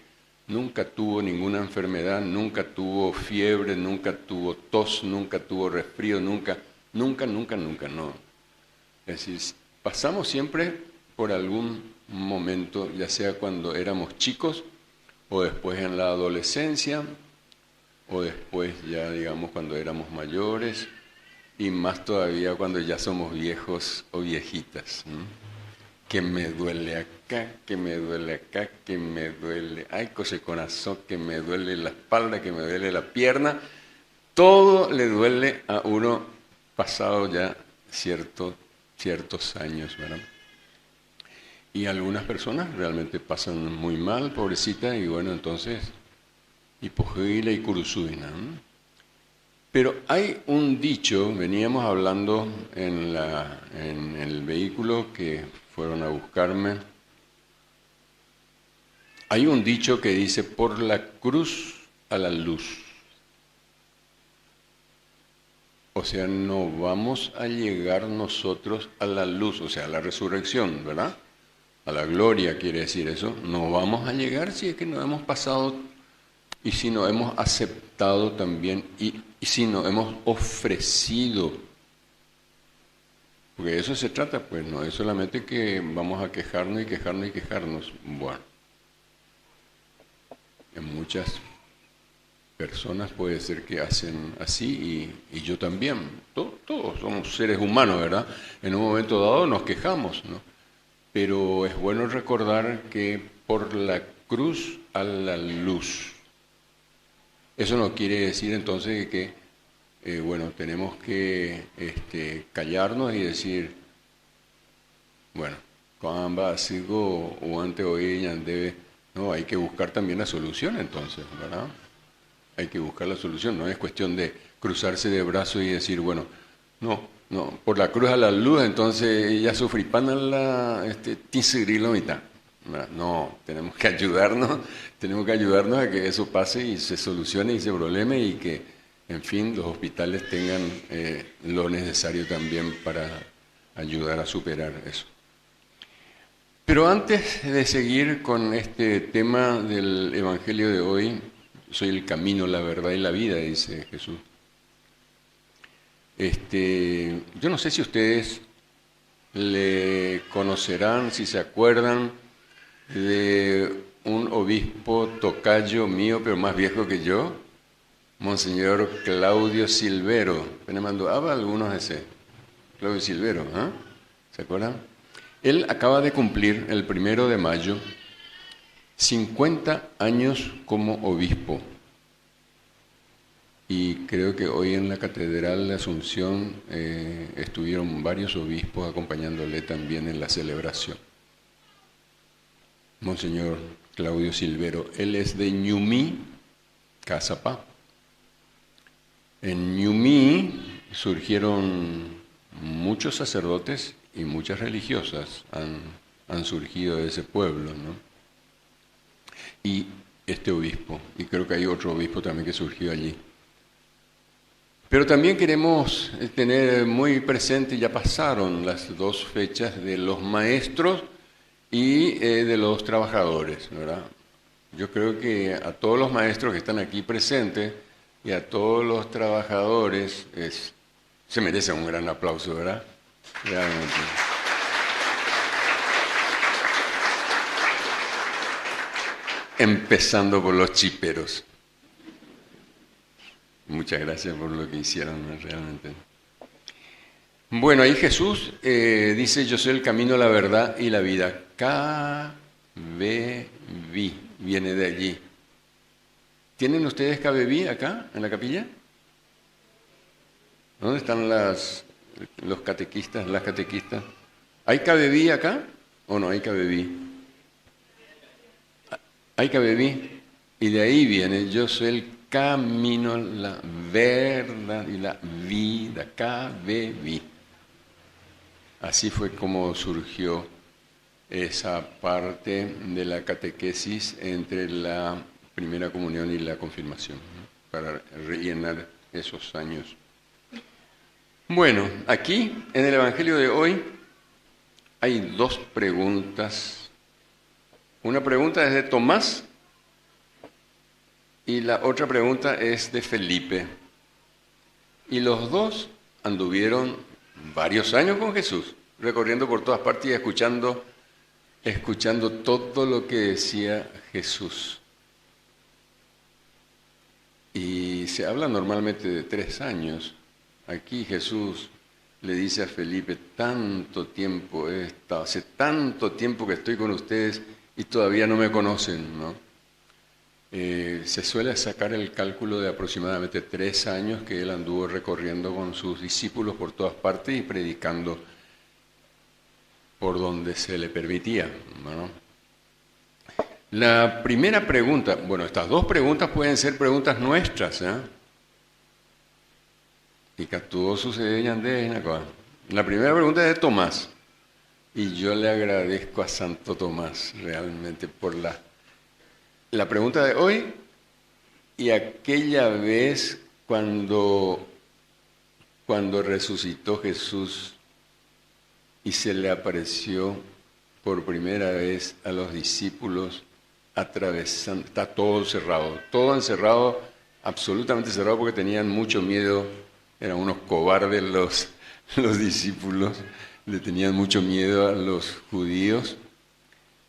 nunca tuvo ninguna enfermedad, nunca tuvo fiebre, nunca tuvo tos, nunca tuvo resfrío, nunca, no. Es decir, pasamos siempre por algún momento, ya sea cuando éramos chicos, o después en la adolescencia, o después ya, digamos, cuando éramos mayores, y más todavía cuando ya somos viejos o viejitas. Que me duele acá, que me duele acá, que me duele, ay, cose corazón, que me duele la espalda, que me duele la pierna. Todo le duele a uno pasado ya ciertos años, ¿verdad? Y algunas personas realmente pasan muy mal, pobrecita, y bueno, entonces, hipogeila y curusuina. Pero hay un dicho, veníamos hablando en el vehículo que fueron a buscarme, hay un dicho que dice, por la cruz a la luz. O sea, no vamos a llegar nosotros a la luz, o sea, a la resurrección, ¿verdad? A la gloria quiere decir eso. No vamos a llegar si es que no hemos pasado y si no hemos aceptado también y si no hemos ofrecido. Porque de eso se trata, pues, no es solamente que vamos a quejarnos y quejarnos. Bueno, en muchas personas puede ser que hacen así y yo también. Todos somos seres humanos, ¿verdad? En un momento dado nos quejamos, ¿no? Pero es bueno recordar que por la cruz a la luz. Eso no quiere decir entonces que bueno, tenemos que callarnos y decir, bueno, cuando sigo o ante hoy debe, no, hay que buscar también la solución entonces, ¿verdad? Hay que buscar la solución, no es cuestión de cruzarse de brazos y decir, bueno, no, por la cruz a la luz, entonces ya sufrí pan a la tisigrilo mitad. No, tenemos que ayudarnos a que eso pase y se solucione y se probleme y que, en fin, los hospitales tengan lo necesario también para ayudar a superar eso. Pero antes de seguir con este tema del Evangelio de hoy, soy el camino, la verdad y la vida, dice Jesús. Yo no sé si ustedes le conocerán, si se acuerdan de un obispo tocayo mío, pero más viejo que yo, Monseñor Claudio Silvero. Me mandó algunos ese. Claudio Silvero, ¿eh? ¿Se acuerdan? Él acaba de cumplir el 1 de mayo 50 años como obispo. Y creo que hoy en la Catedral de Asunción estuvieron varios obispos acompañándole también en la celebración. Monseñor Claudio Silvero, él es de Ñumí, Cazapá. En Ñumí surgieron muchos sacerdotes y muchas religiosas han surgido de ese pueblo, ¿no? Y este obispo, y creo que hay otro obispo también que surgió allí. Pero también queremos tener muy presente, ya pasaron las 2 fechas de los maestros y de los trabajadores, ¿verdad? Yo creo que a todos los maestros que están aquí presentes y a todos los trabajadores se merece un gran aplauso, ¿verdad? Realmente. Empezando por los chiperos. Muchas gracias por lo que hicieron realmente. Bueno, ahí Jesús dice, yo soy el camino, la verdad y la vida. Cabeví, viene de allí. ¿Tienen ustedes cabeví acá, en la capilla? ¿Dónde están los catequistas, las catequistas? ¿Hay cabeví acá o no hay cabeví? Hay cabeví. Y de ahí viene, yo soy el camino, la verdad y la vida. Cabeví. Así fue como surgió esa parte de la catequesis entre la primera comunión y la confirmación, ¿no? Para rellenar esos años. Bueno, aquí en el Evangelio de hoy hay 2 preguntas. Una pregunta es de Tomás y la otra pregunta es de Felipe. Y los 2 anduvieron varios años con Jesús, recorriendo por todas partes y escuchando todo lo que decía Jesús. Y se habla normalmente de 3 años. Aquí Jesús le dice a Felipe, tanto tiempo he estado, hace tanto tiempo que estoy con ustedes y todavía no me conocen, ¿no? Se suele sacar el cálculo de aproximadamente 3 años que él anduvo recorriendo con sus discípulos por todas partes y predicando por donde se le permitía, ¿no? La primera pregunta, bueno, estas 2 preguntas pueden ser preguntas nuestras, ¿eh? Y que todo sucede en acá. La primera pregunta es de Tomás. Y yo le agradezco a Santo Tomás realmente por la pregunta de hoy y aquella vez cuando resucitó Jesús y se le apareció por primera vez a los discípulos atravesando, está todo cerrado, todo encerrado, absolutamente cerrado porque tenían mucho miedo, eran unos cobardes los discípulos, le tenían mucho miedo a los judíos.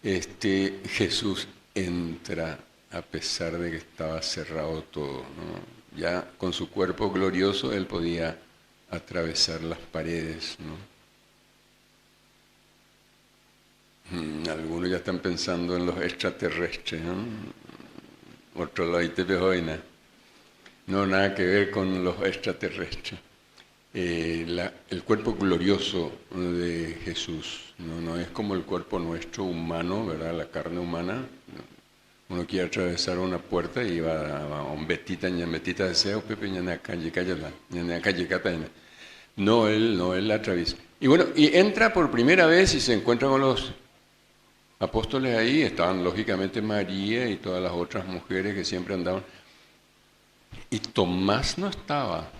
Jesús entra a pesar de que estaba cerrado todo, ¿no? Ya con su cuerpo glorioso él podía atravesar las paredes, ¿no? Algunos ya están pensando en los extraterrestres, ¿no? Otro lo hay no, nada que ver con los extraterrestres. El cuerpo glorioso de Jesús no es como el cuerpo nuestro humano, ¿verdad? La carne humana. Uno quiere atravesar una puerta y va a un betita, ñambetita de seo, pepe, no, él la atraviesa. Y bueno, y entra por primera vez y se encuentra con los apóstoles ahí, estaban lógicamente María y todas las otras mujeres que siempre andaban. Y Tomás no estaba.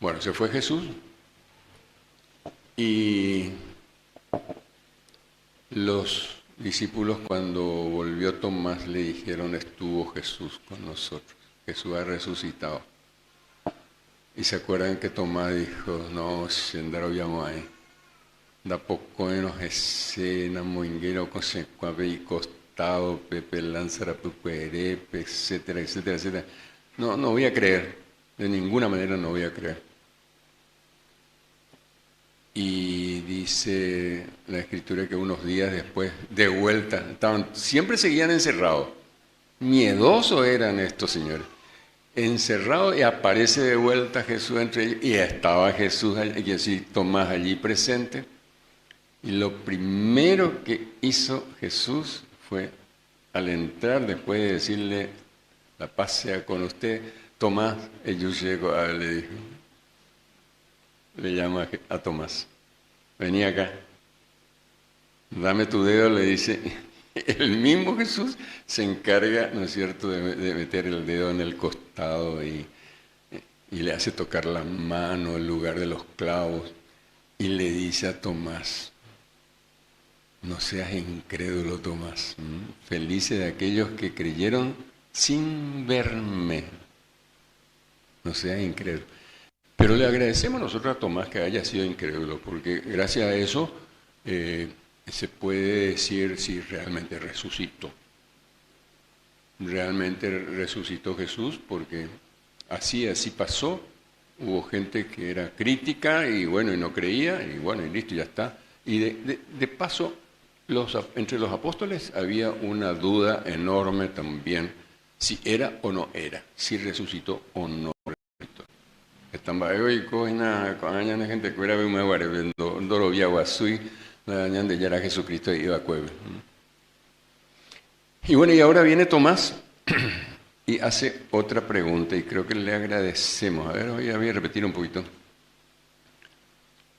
Bueno, se fue Jesús y los discípulos cuando volvió Tomás le dijeron, estuvo Jesús con nosotros, Jesús ha resucitado. Y se acuerdan que Tomás dijo, no, sendero yamai, da poco menos escena, moinguero, consecuave y Tao, Pepe Lánzara, Pupuerepe, etcétera, etcétera, etcétera. No voy a creer, de ninguna manera no voy a creer. Y dice la Escritura que unos días después, de vuelta, siempre seguían encerrados. Miedosos eran estos señores. Encerrados, y aparece de vuelta Jesús entre ellos, y estaba Jesús, y así Tomás allí presente. Y lo primero que hizo Jesús fue, al entrar, después de decirle, la paz sea con usted, Tomás, ellos llegó, le dijo, le llama a Tomás, vení acá, dame tu dedo, le dice. El mismo Jesús se encarga, ¿no es cierto?, de meter el dedo en el costado y le hace tocar la mano, el lugar de los clavos, y le dice a Tomás, no seas incrédulo, Tomás, felices de aquellos que creyeron sin verme, no seas incrédulo. Pero le agradecemos nosotros a Tomás que haya sido incrédulo, porque gracias a eso se puede decir si realmente resucitó. Realmente resucitó Jesús, porque así pasó. Hubo gente que era crítica y bueno, y no creía, y bueno, y listo, ya está. Y de paso, entre los apóstoles había una duda enorme también, si era o no era, si resucitó o no resucitó. Estamba hoy coina con gente que era muy guare, Doro Viaguasui, de Yara Jesucristo iba a Cueve. Y bueno, y ahora viene Tomás y hace otra pregunta, y creo que le agradecemos. A ver, voy a repetir un poquito.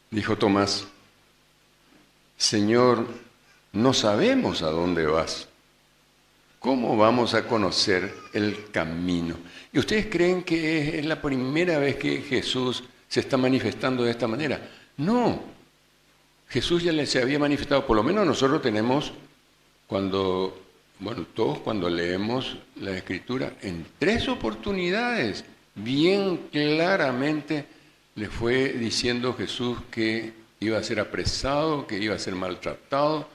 Dijo Tomás, Señor, no sabemos a dónde vas. ¿Cómo vamos a conocer el camino? ¿Y ustedes creen que es la primera vez que Jesús se está manifestando de esta manera? No. Jesús ya se había manifestado, por lo menos nosotros tenemos, todos cuando leemos la Escritura, en 3 oportunidades, bien claramente le fue diciendo Jesús que iba a ser apresado, que iba a ser maltratado,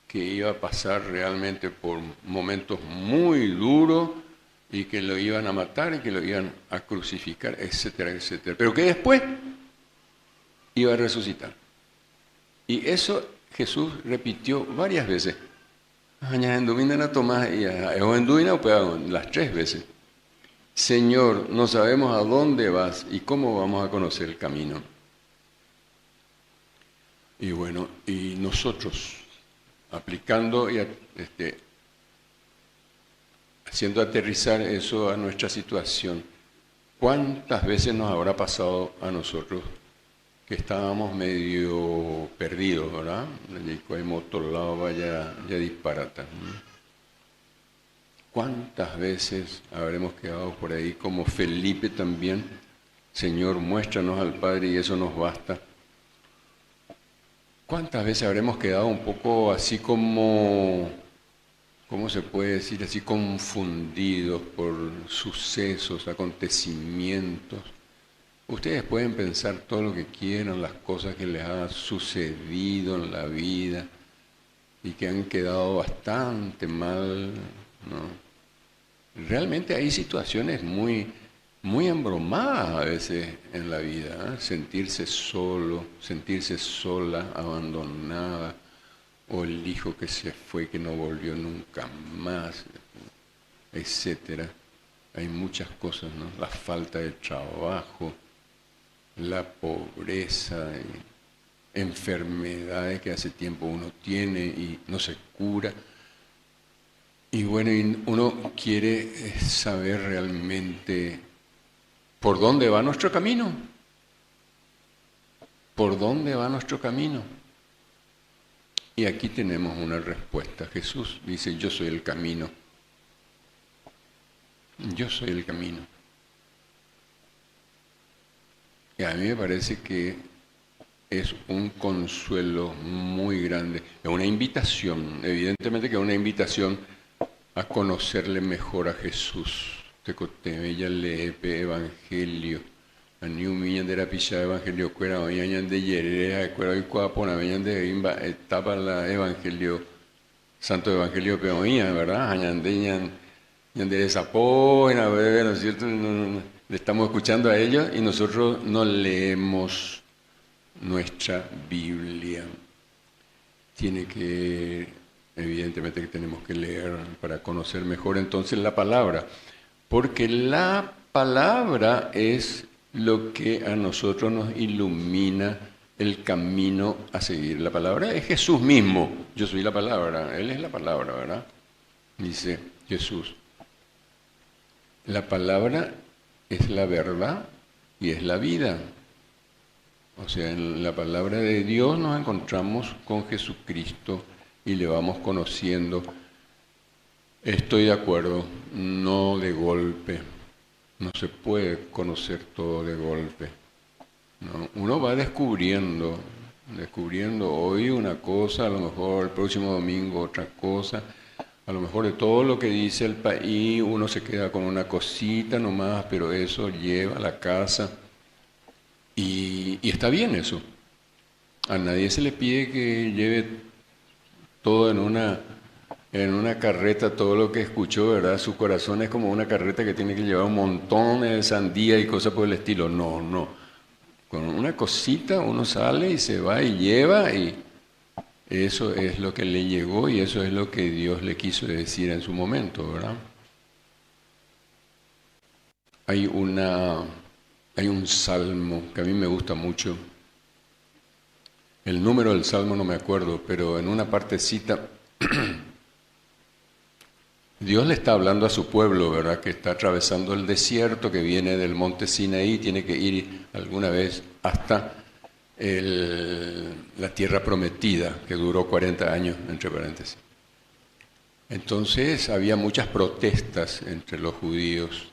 que iba a pasar realmente por momentos muy duros y que lo iban a matar y que lo iban a crucificar, etcétera, etcétera. Pero que después iba a resucitar. Y eso Jesús repitió varias veces. Las 3 veces. Señor, no sabemos a dónde vas y cómo vamos a conocer el camino. Y bueno, y nosotros, aplicando y haciendo aterrizar eso a nuestra situación, ¿cuántas veces nos habrá pasado a nosotros que estábamos medio perdidos, ¿verdad? Ya disparata. ¿Cuántas veces habremos quedado por ahí como Felipe también? Señor, muéstranos al Padre y eso nos basta. ¿Cuántas veces habremos quedado un poco así como, ¿cómo se puede decir? Así confundidos por sucesos, acontecimientos. Ustedes pueden pensar todo lo que quieran, las cosas que les han sucedido en la vida y que han quedado bastante mal, ¿no? Realmente hay situaciones muy embromadas a veces en la vida, ¿eh? Sentirse solo, sentirse sola, abandonada, o el hijo que se fue, que no volvió nunca más, etcétera. Hay muchas cosas, ¿no? La falta de trabajo, la pobreza, enfermedades que hace tiempo uno tiene y no se cura. Y bueno, y uno quiere saber realmente por dónde va nuestro camino. ¿Por dónde va nuestro camino? Y aquí tenemos una respuesta. Jesús dice, yo soy el camino. Yo soy el camino. Y a mí me parece que es un consuelo muy grande. Es una invitación, evidentemente que es una invitación a conocerle mejor a Jesús. Ella lee evangelio. A ni un millón de la pilla evangelio cuera, mañana de yerera, cuera y cuapona, mañana de etapa la evangelio Santo Evangelio Peoía, ¿verdad? Añandeñan, Yanderezapó, ¿no es cierto? Le estamos escuchando a ellos y nosotros no leemos nuestra Biblia. Evidentemente que tenemos que leer para conocer mejor entonces la palabra, porque la palabra es lo que a nosotros nos ilumina el camino a seguir. La palabra es Jesús mismo. Yo soy la palabra, Él es la palabra, ¿verdad? Dice Jesús. La palabra es la verdad y es la vida. O sea, en la palabra de Dios nos encontramos con Jesucristo y le vamos conociendo. Estoy de acuerdo, no de golpe. No se puede conocer todo de golpe. No, uno va descubriendo hoy una cosa, a lo mejor el próximo domingo otra cosa. A lo mejor de todo lo que dice el país uno se queda con una cosita nomás, pero eso lleva a la casa. Y está bien eso. A nadie se le pide que lleve todo en una carreta, todo lo que escuchó, ¿verdad? Su corazón es como una carreta que tiene que llevar un montón de sandía y cosas por el estilo. No. Con una cosita uno sale y se va y lleva, y eso es lo que le llegó y eso es lo que Dios le quiso decir en su momento, ¿verdad? Hay un salmo que a mí me gusta mucho. El número del salmo no me acuerdo, pero en una partecita Dios le está hablando a su pueblo, ¿verdad? Que está atravesando el desierto, que viene del monte Sinaí, tiene que ir alguna vez hasta la tierra prometida, que duró 40 años, entre paréntesis. Entonces había muchas protestas entre los judíos,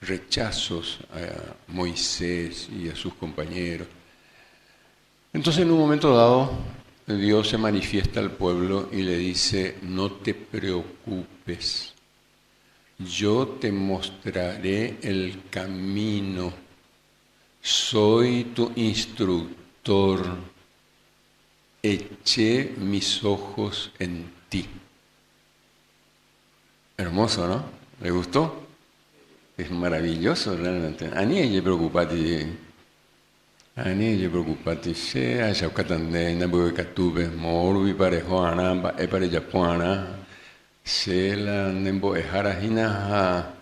rechazos a Moisés y a sus compañeros. Entonces en un momento dado Dios se manifiesta al pueblo y le dice: no te preocupes, yo te mostraré el camino, soy tu instructor, eché mis ojos en ti. Hermoso, ¿no? ¿Le gustó? Es maravilloso realmente. Ani preocupati se a shakatande na bu katube moru parejo ana e pare japana se la nembo ehara hina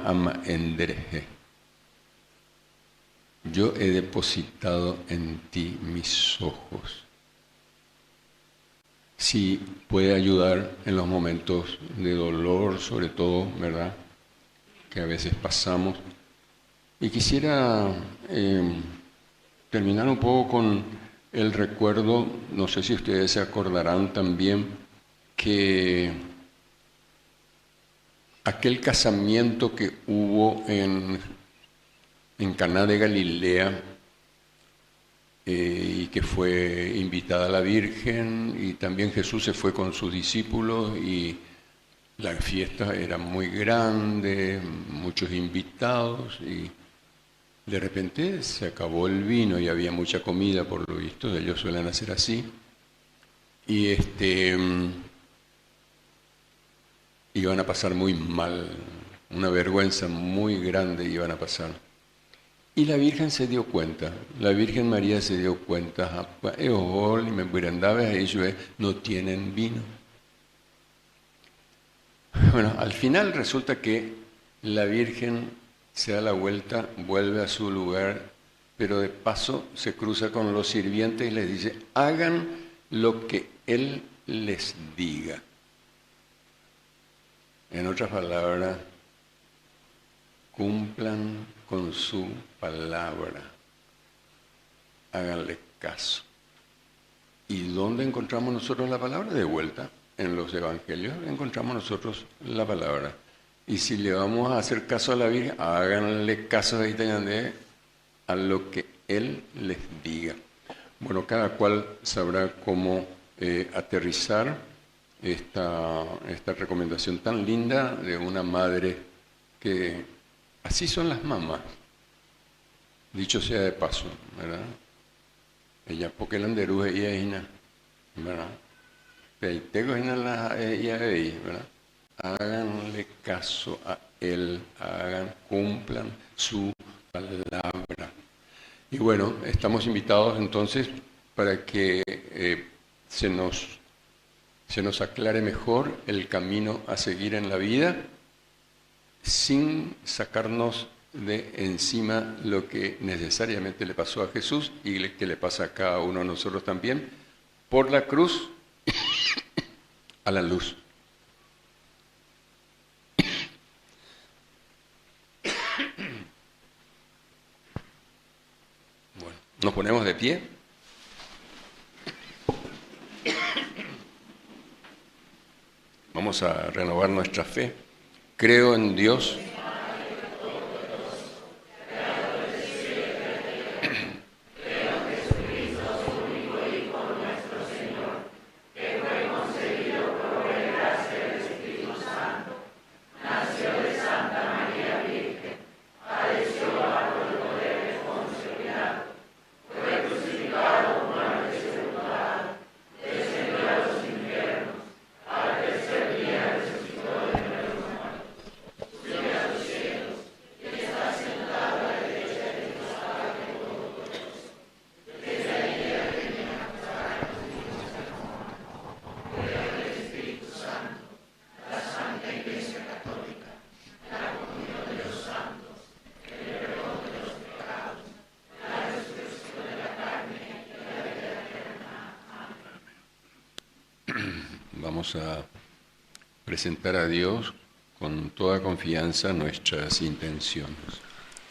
ama endreje. Yo he depositado en ti mis ojos. Si puede ayudar en los momentos de dolor, sobre todo, ¿verdad?, que a veces pasamos. Y quisiera terminar un poco con el recuerdo, no sé si ustedes se acordarán también, que aquel casamiento que hubo en Caná de Galilea, y que fue invitada la Virgen, y también Jesús se fue con sus discípulos, y la fiesta era muy grande, muchos invitados, y de repente se acabó el vino y había mucha comida, por lo visto, ellos suelen hacer así, y iban a pasar muy mal, una vergüenza muy grande iban a pasar. Y la Virgen se dio cuenta, la Virgen María se dio cuenta, no tienen vino. Bueno, al final resulta que la Virgen se da la vuelta, vuelve a su lugar, pero de paso se cruza con los sirvientes y les dice: hagan lo que Él les diga. En otras palabras, cumplan con su palabra, háganle caso. ¿Y dónde encontramos nosotros la palabra? De vuelta, en los evangelios encontramos nosotros la palabra. Y si le vamos a hacer caso a la Virgen, háganle caso a lo que Él les diga. Bueno, cada cual sabrá cómo aterrizar esta recomendación tan linda de una madre que así son las mamás, dicho sea de paso, ¿verdad? ella porque la anderuje y ina, ¿verdad? Peitego ina la ¿verdad? Háganle caso a él, cumplan su palabra. Y bueno, estamos invitados entonces para que se nos aclare mejor el camino a seguir en la vida, sin sacarnos de encima lo que necesariamente le pasó a Jesús y que le pasa a cada uno de nosotros también, por la cruz a la luz. Bueno, nos ponemos de pie. Vamos a renovar nuestra fe. Creo en Dios, vamos a presentar a Dios con toda confianza nuestras intenciones.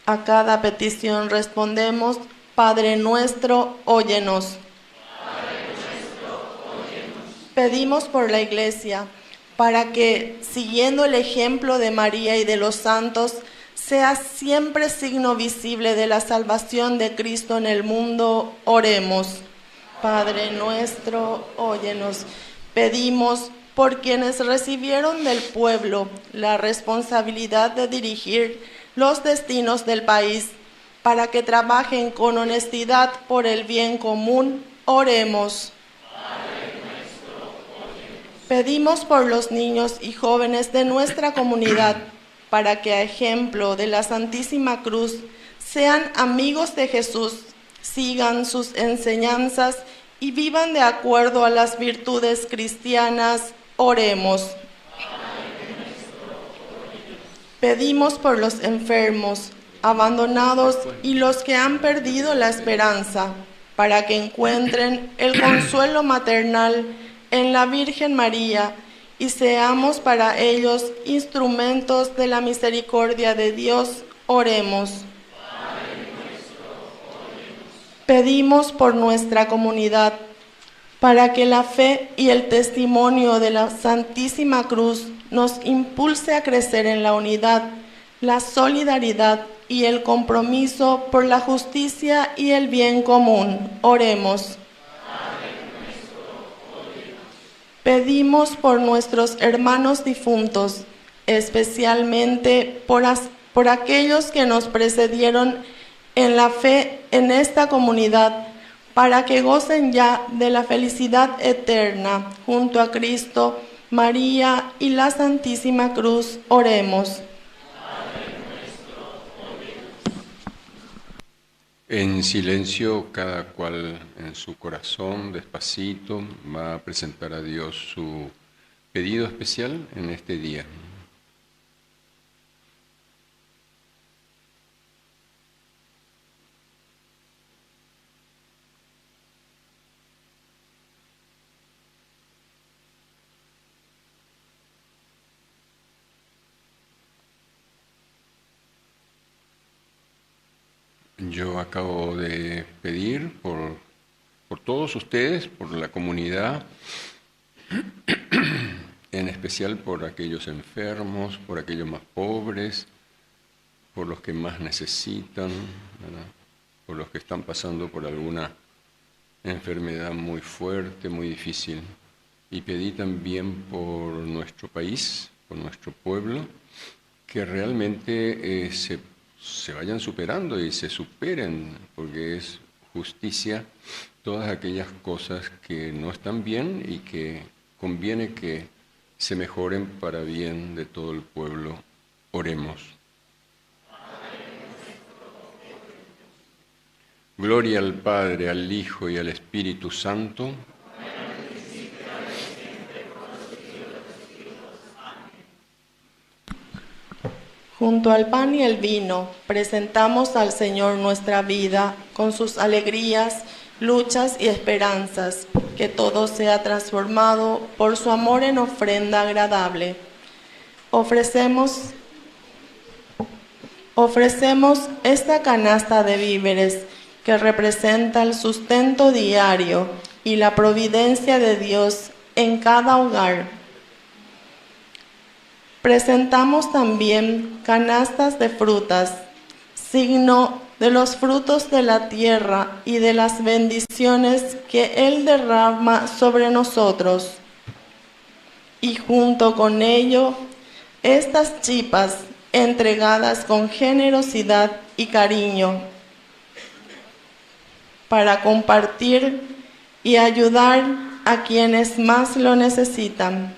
A cada petición respondemos, Padre nuestro, óyenos. Pedimos por la Iglesia, para que, siguiendo el ejemplo de María y de los santos, sea siempre signo visible de la salvación de Cristo en el mundo. Oremos. Padre nuestro, óyenos. Pedimos por quienes recibieron del pueblo la responsabilidad de dirigir los destinos del país, para que trabajen con honestidad por el bien común. Oremos. Pedimos por los niños y jóvenes de nuestra comunidad, para que a ejemplo de la Santísima Cruz sean amigos de Jesús, sigan sus enseñanzas y vivan de acuerdo a las virtudes cristianas. Oremos. Pedimos por los enfermos, abandonados y los que han perdido la esperanza, para que encuentren el consuelo maternal en la Virgen María y seamos para ellos instrumentos de la misericordia de Dios. Oremos. Pedimos por nuestra comunidad, para que la fe y el testimonio de la Santísima Cruz nos impulse a crecer en la unidad, la solidaridad y el compromiso por la justicia y el bien común. Oremos. Pedimos por nuestros hermanos difuntos, especialmente por aquellos que nos precedieron en la fe en esta comunidad, para que gocen ya de la felicidad eterna junto a Cristo, María y la Santísima Cruz. Oremos. En silencio, cada cual en su corazón, despacito, va a presentar a Dios su pedido especial en este día. Yo acabo de pedir por todos ustedes, por la comunidad, en especial por aquellos enfermos, por aquellos más pobres, por los que más necesitan, ¿verdad? Por los que están pasando por alguna enfermedad muy fuerte, muy difícil. Y pedí también por nuestro país, por nuestro pueblo, que realmente se vayan superando y se superen, porque es justicia, todas aquellas cosas que no están bien y que conviene que se mejoren para bien de todo el pueblo. Oremos. Gloria al Padre, al Hijo y al Espíritu Santo. Junto al pan y el vino, presentamos al Señor nuestra vida con sus alegrías, luchas y esperanzas, que todo sea transformado por su amor en ofrenda agradable. Ofrecemos esta canasta de víveres que representa el sustento diario y la providencia de Dios en cada hogar. Presentamos también canastas de frutas, signo de los frutos de la tierra y de las bendiciones que Él derrama sobre nosotros. Y junto con ello, estas chipas entregadas con generosidad y cariño para compartir y ayudar a quienes más lo necesitan.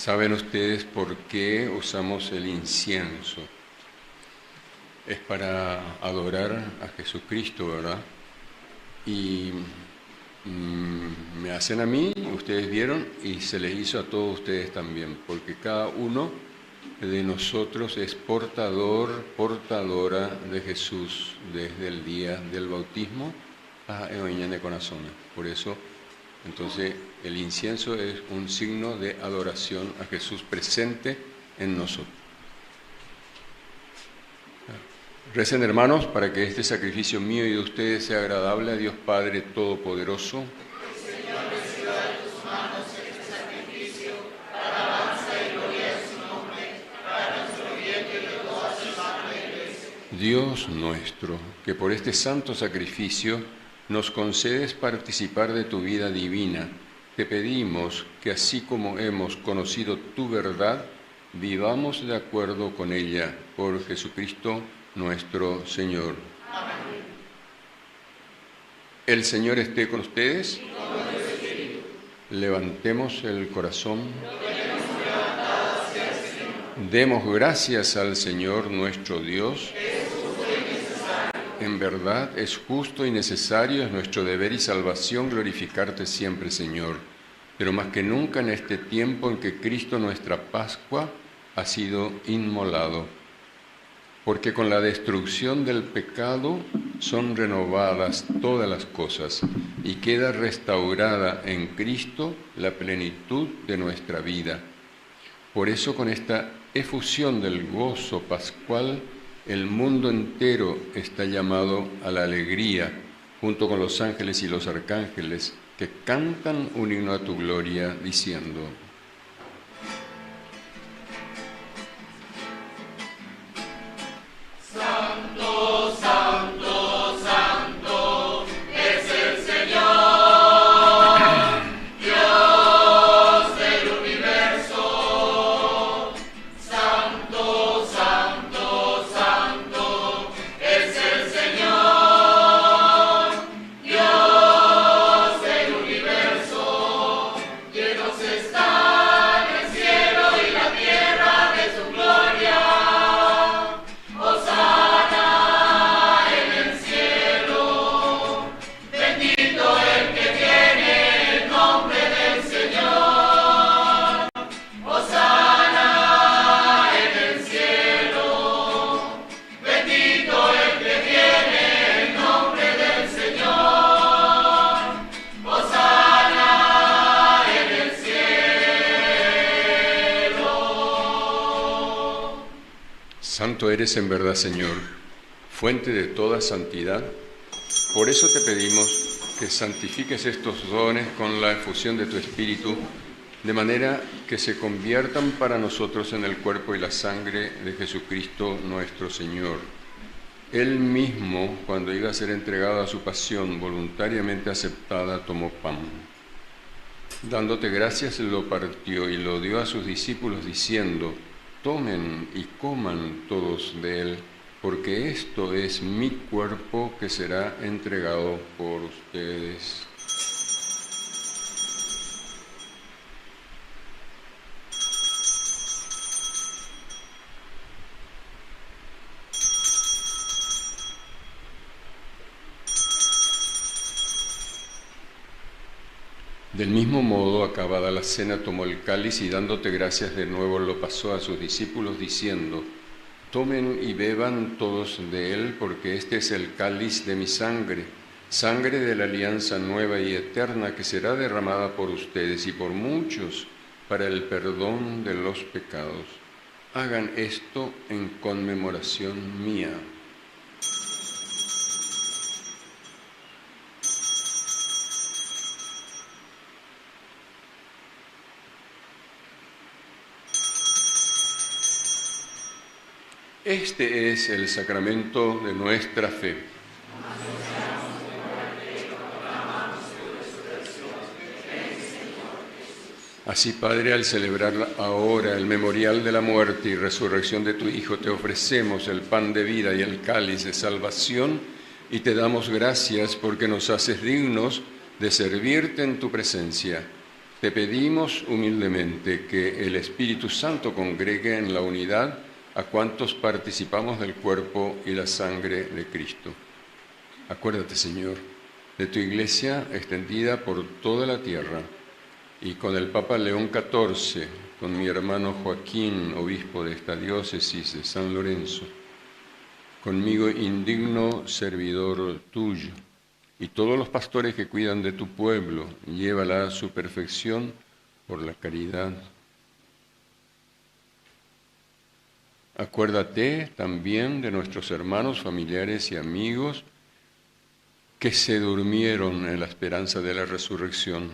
¿Saben ustedes por qué usamos el incienso? Es para adorar a Jesucristo, ¿verdad? Y me hacen a mí, ustedes vieron, y se les hizo a todos ustedes también, porque cada uno de nosotros es portador, portadora de Jesús desde el día del bautismo a Evangelio de Corazón. Por eso, entonces, el incienso es un signo de adoración a Jesús presente en nosotros. Recen, hermanos, para que este sacrificio mío y de ustedes sea agradable a Dios Padre Todopoderoso. Señor, reciba de tus manos este sacrificio para alabanza y gloria de su nombre, para nuestro bien y de toda su santa Iglesia. Dios nuestro, que por este santo sacrificio nos concedes participar de tu vida divina, te pedimos que así como hemos conocido tu verdad, vivamos de acuerdo con ella, por Jesucristo nuestro Señor. Amén. El Señor esté con ustedes. Y con tu espíritu. Levantemos el corazón. Demos gracias al Señor nuestro Dios. En verdad es justo y necesario, es nuestro deber y salvación glorificarte siempre, Señor, pero más que nunca en este tiempo en que Cristo, nuestra Pascua, ha sido inmolado. Porque con la destrucción del pecado son renovadas todas las cosas y queda restaurada en Cristo la plenitud de nuestra vida. Por eso, con esta efusión del gozo pascual, el mundo entero está llamado a la alegría, junto con los ángeles y los arcángeles, que cantan un himno a tu gloria, diciendo: Santo, santo, santo es el Señor, Dios del universo. Santo, santo, santo es el Señor, Dios del universo. Llenos están el cielo y la tierra de su gloria. Hosana en el cielo, bendito el que viene en nombre del Señor. Hosana en el cielo, bendito el que viene en nombre del Señor. Hosana en el cielo. Santo eres en verdad, Señor, fuente de toda santidad. Por eso te pedimos que santifiques estos dones con la efusión de tu Espíritu, de manera que se conviertan para nosotros en el cuerpo y la sangre de Jesucristo nuestro Señor. Él mismo, cuando iba a ser entregado a su pasión voluntariamente aceptada, tomó pan. Dándote gracias, lo partió y lo dio a sus discípulos, diciendo: tomen y coman todos de él, porque esto es mi cuerpo que será entregado por ustedes. Del mismo modo, acabada la cena, tomó el cáliz y dándote gracias de nuevo lo pasó a sus discípulos, diciendo: tomen y beban todos de él, porque este es el cáliz de mi sangre, sangre de la alianza nueva y eterna, que será derramada por ustedes y por muchos para el perdón de los pecados. Hagan esto en conmemoración mía. Este es el sacramento de nuestra fe. Así, Padre, al celebrar ahora el memorial de la muerte y resurrección de tu Hijo, te ofrecemos el pan de vida y el cáliz de salvación y te damos gracias porque nos haces dignos de servirte en tu presencia. Te pedimos humildemente que el Espíritu Santo congregue en la unidad a cuantos participamos del cuerpo y la sangre de Cristo. Acuérdate, Señor, de tu Iglesia extendida por toda la tierra, y con el Papa León XIV, con mi hermano Joaquín, obispo de esta diócesis de San Lorenzo, conmigo indigno servidor tuyo, y todos los pastores que cuidan de tu pueblo, llévala a su perfección por la caridad. Acuérdate también de nuestros hermanos, familiares y amigos que se durmieron en la esperanza de la resurrección,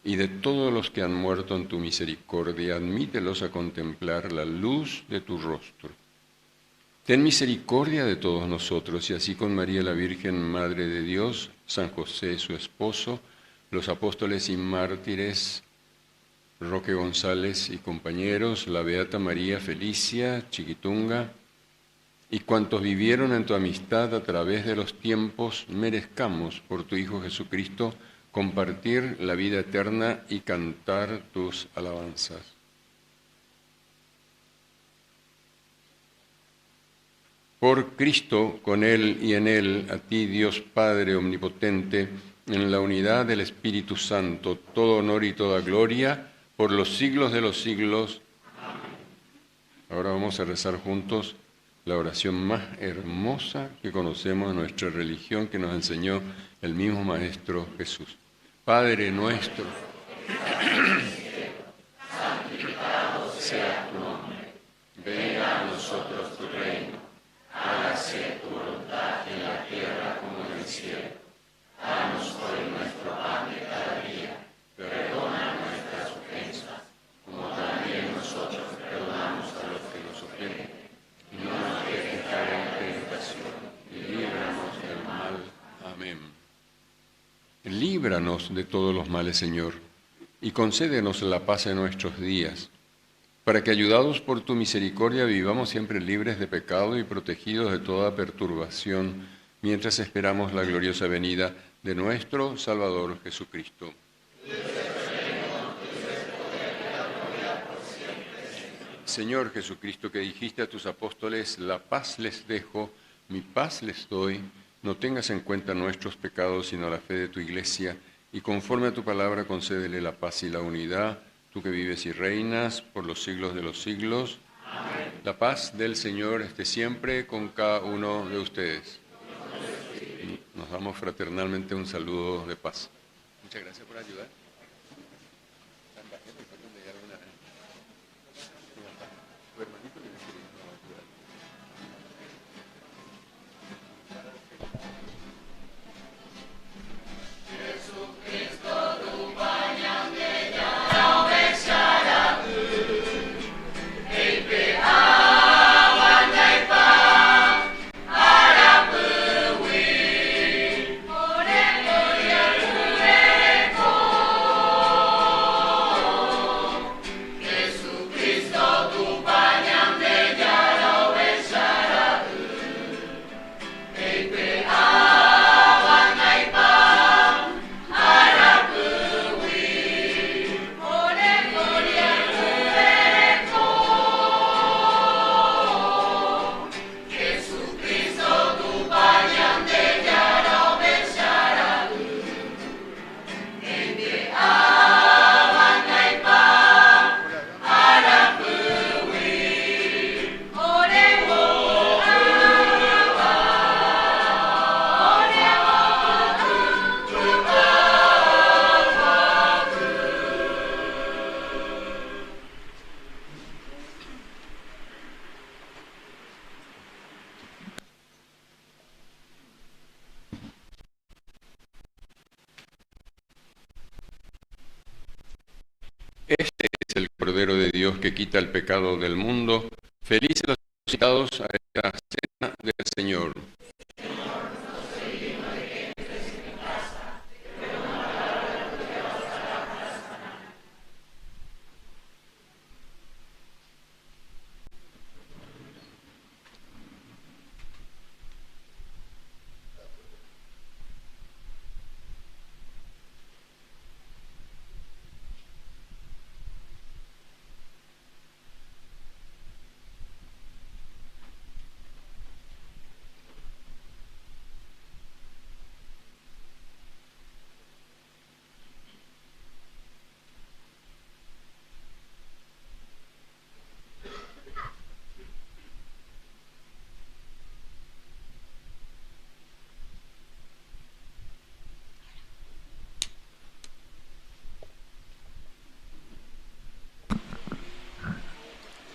y de todos los que han muerto en tu misericordia, admítelos a contemplar la luz de tu rostro. Ten misericordia de todos nosotros, y así con María la Virgen, Madre de Dios, San José, su esposo, los apóstoles y mártires, Roque González y compañeros, la Beata María Felicia Chiquitunga, y cuantos vivieron en tu amistad a través de los tiempos, merezcamos por tu Hijo Jesucristo compartir la vida eterna y cantar tus alabanzas. Por Cristo, con Él y en Él, a ti, Dios Padre Omnipotente, en la unidad del Espíritu Santo, todo honor y toda gloria, por los siglos de los siglos. Ahora vamos a rezar juntos la oración más hermosa que conocemos en nuestra religión, que nos enseñó el mismo Maestro Jesús. Padre nuestro, santificado sea tu nombre, venga a nosotros tu reino, hágase tu voluntad en la tierra como en el cielo. Danos hoy nuestro pan de cada día, perdona nuestras ofensas, como también nosotros perdonamos a los que nos ofenden. Y no nos dejes caer en tentación, y líbranos del mal. Amén. Líbranos de todos los males, Señor, y concédenos la paz en nuestros días, para que, ayudados por tu misericordia, vivamos siempre libres de pecado y protegidos de toda perturbación, mientras esperamos la gloriosa venida de nuestro Salvador Jesucristo. Señor Jesucristo, que dijiste a tus apóstoles, la paz les dejo, mi paz les doy, no tengas en cuenta nuestros pecados, sino la fe de tu Iglesia, y conforme a tu palabra concédele la paz y la unidad, tú que vives y reinas por los siglos de los siglos. Amén. La paz del Señor esté siempre con cada uno de ustedes. Nos damos fraternalmente un saludo de paz. Muchas gracias por ayudar. Este es el Cordero de Dios que quita el pecado del mundo. Felices los invitados a esta cena del Señor.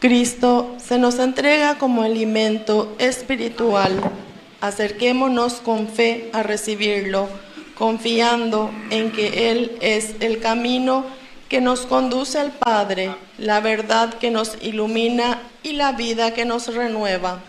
Cristo se nos entrega como alimento espiritual. Acerquémonos con fe a recibirlo, confiando en que Él es el camino que nos conduce al Padre, la verdad que nos ilumina y la vida que nos renueva.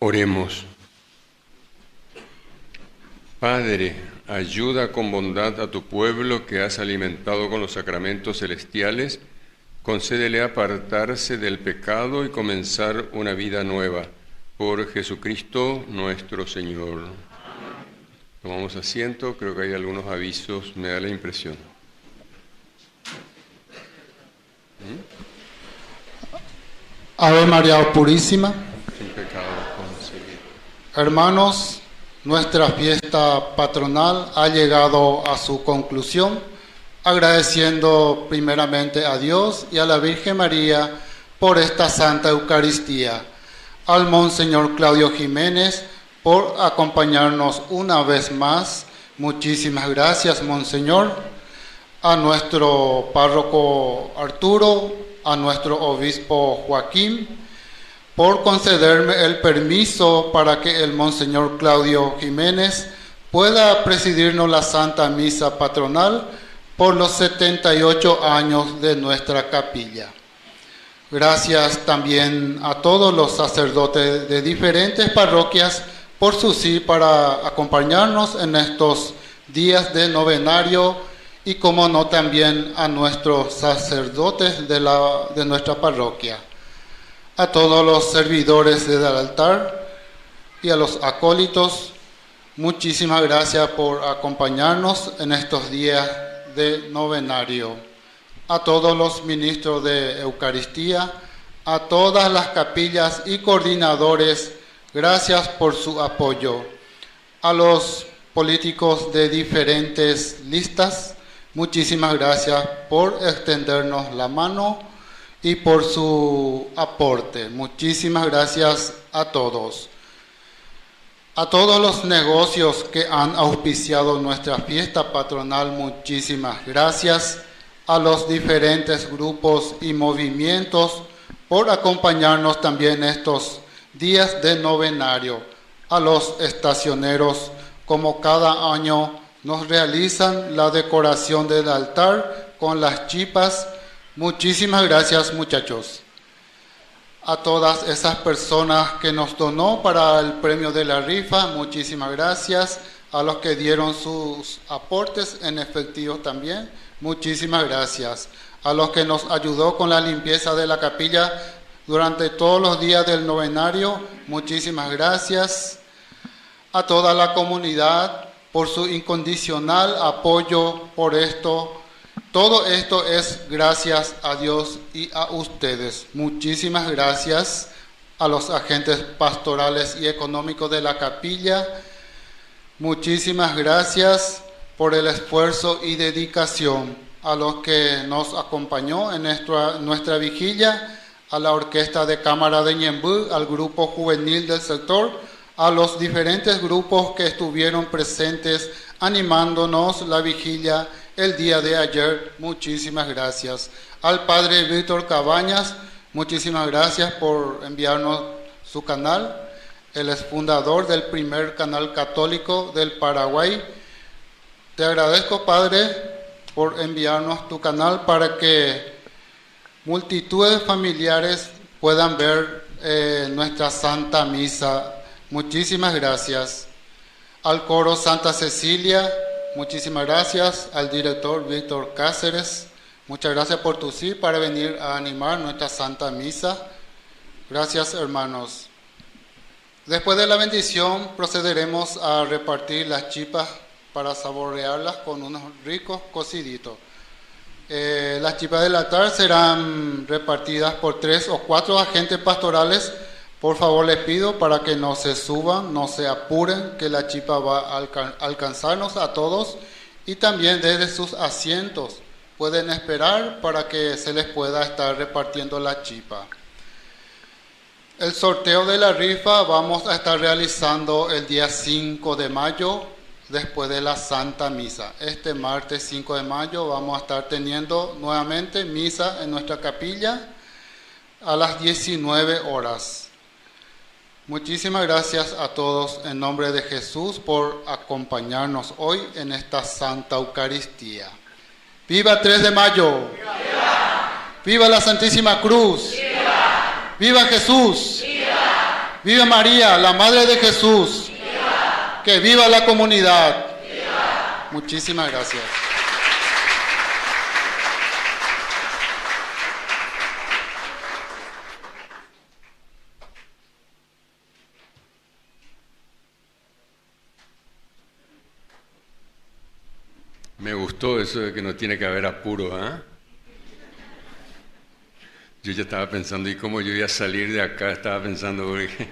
Oremos. Padre, ayuda con bondad a tu pueblo que has alimentado con los sacramentos celestiales. Concédele apartarse del pecado y comenzar una vida nueva. Por Jesucristo nuestro Señor. Tomamos asiento, creo que hay algunos avisos, me da la impresión. Ave María Purísima. Sin pecado concebido. Hermanos, nuestra fiesta patronal ha llegado a su conclusión, agradeciendo primeramente a Dios y a la Virgen María por esta Santa Eucaristía, al Monseñor Claudio Jiménez por acompañarnos una vez más. Muchísimas gracias, Monseñor. A nuestro párroco Arturo, a nuestro obispo Joaquín, por concederme el permiso para que el Monseñor Claudio Jiménez pueda presidirnos la Santa Misa Patronal por los 78 años de nuestra capilla. Gracias también a todos los sacerdotes de diferentes parroquias por su sí para acompañarnos en estos días de novenario y, como no, también a nuestros sacerdotes de nuestra parroquia, a todos los servidores del altar y a los acólitos. Muchísimas gracias por acompañarnos en estos días de novenario. A todos los ministros de Eucaristía, a todas las capillas y coordinadores, gracias por su apoyo. A los políticos de diferentes listas, muchísimas gracias por extendernos la mano y por su aporte. Muchísimas gracias a todos. A todos los negocios que han auspiciado nuestra fiesta patronal, muchísimas gracias. A los diferentes grupos y movimientos por acompañarnos también estos días de novenario. A los estacioneros, como cada año nos realizan la decoración del altar con las chipas. Muchísimas gracias, muchachos. A todas esas personas que nos donó para el premio de la rifa, muchísimas gracias. A los que dieron sus aportes en efectivo también, muchísimas gracias. A los que nos ayudó con la limpieza de la capilla durante todos los días del novenario, muchísimas gracias. A toda la comunidad por su incondicional apoyo por esto. Todo esto es gracias a Dios y a ustedes. Muchísimas gracias a los agentes pastorales y económicos de la capilla. Muchísimas gracias por el esfuerzo y dedicación. A los que nos acompañó en nuestra vigilia, a la Orquesta de Cámara de Ñemby, al grupo juvenil del sector, a los diferentes grupos que estuvieron presentes animándonos la vigilia el día de ayer, muchísimas gracias. Al padre Víctor Cabañas, muchísimas gracias por enviarnos su canal. Él es fundador del primer canal católico del Paraguay. Te agradezco, padre, por enviarnos tu canal para que multitud de familiares puedan ver nuestra Santa Misa. Muchísimas gracias. Al coro Santa Cecilia, muchísimas gracias. Al director Víctor Cáceres, muchas gracias por tu sí para venir a animar nuestra Santa Misa. Gracias, hermanos. Después de la bendición procederemos a repartir las chipas para saborearlas con unos ricos cociditos. Las chipas del altar serán repartidas por 3 o 4 agentes pastorales. Por favor, les pido para que no se suban, no se apuren, que la chipa va a alcanzarnos a todos, y también desde sus asientos pueden esperar para que se les pueda estar repartiendo la chipa. El sorteo de la rifa vamos a estar realizando el día 5 de mayo, después de la Santa Misa. Este martes 5 de mayo vamos a estar teniendo nuevamente misa en nuestra capilla a las 19 horas. Muchísimas gracias a todos en nombre de Jesús por acompañarnos hoy en esta Santa Eucaristía. ¡Viva 3 de mayo! ¡Viva! ¡Viva la Santísima Cruz! ¡Viva! ¡Viva Jesús! ¡Viva! ¡Viva María, la Madre de Jesús! ¡Viva! ¡Que viva la comunidad! ¡Viva! Muchísimas gracias. Me gustó eso de que no tiene que haber apuro, ¿eh? Yo ya estaba pensando, ¿y cómo yo iba a salir de acá? Estaba pensando, porque...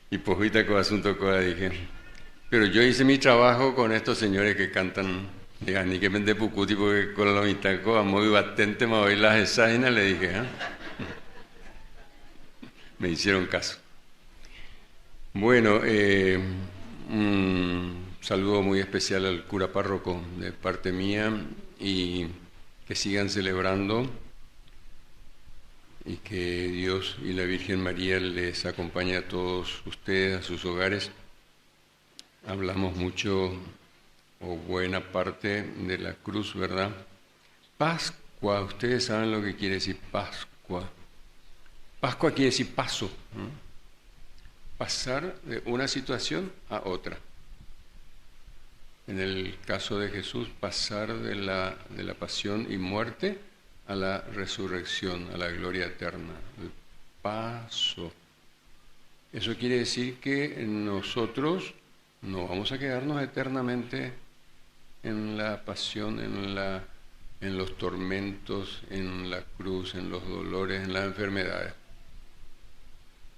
y pues ahorita con asunto que dije, pero yo hice mi trabajo con estos señores que cantan, ni que vende pucuti, porque con la mitad muy batente me oí las eságenas, le dije, ¿eh? Me hicieron caso. Bueno, un saludo muy especial al cura párroco de parte mía y que sigan celebrando y que Dios y la Virgen María les acompañe a todos ustedes, a sus hogares. Hablamos mucho o buena parte de la cruz, ¿verdad? Pascua, ustedes saben lo que quiere decir Pascua. Pascua quiere decir paso, ¿no? Pasar de una situación a otra. En el caso de Jesús, pasar de la pasión y muerte a la resurrección, a la gloria eterna. El paso. Eso quiere decir que nosotros no vamos a quedarnos eternamente en la pasión, en los tormentos, en la cruz, en los dolores, en las enfermedades.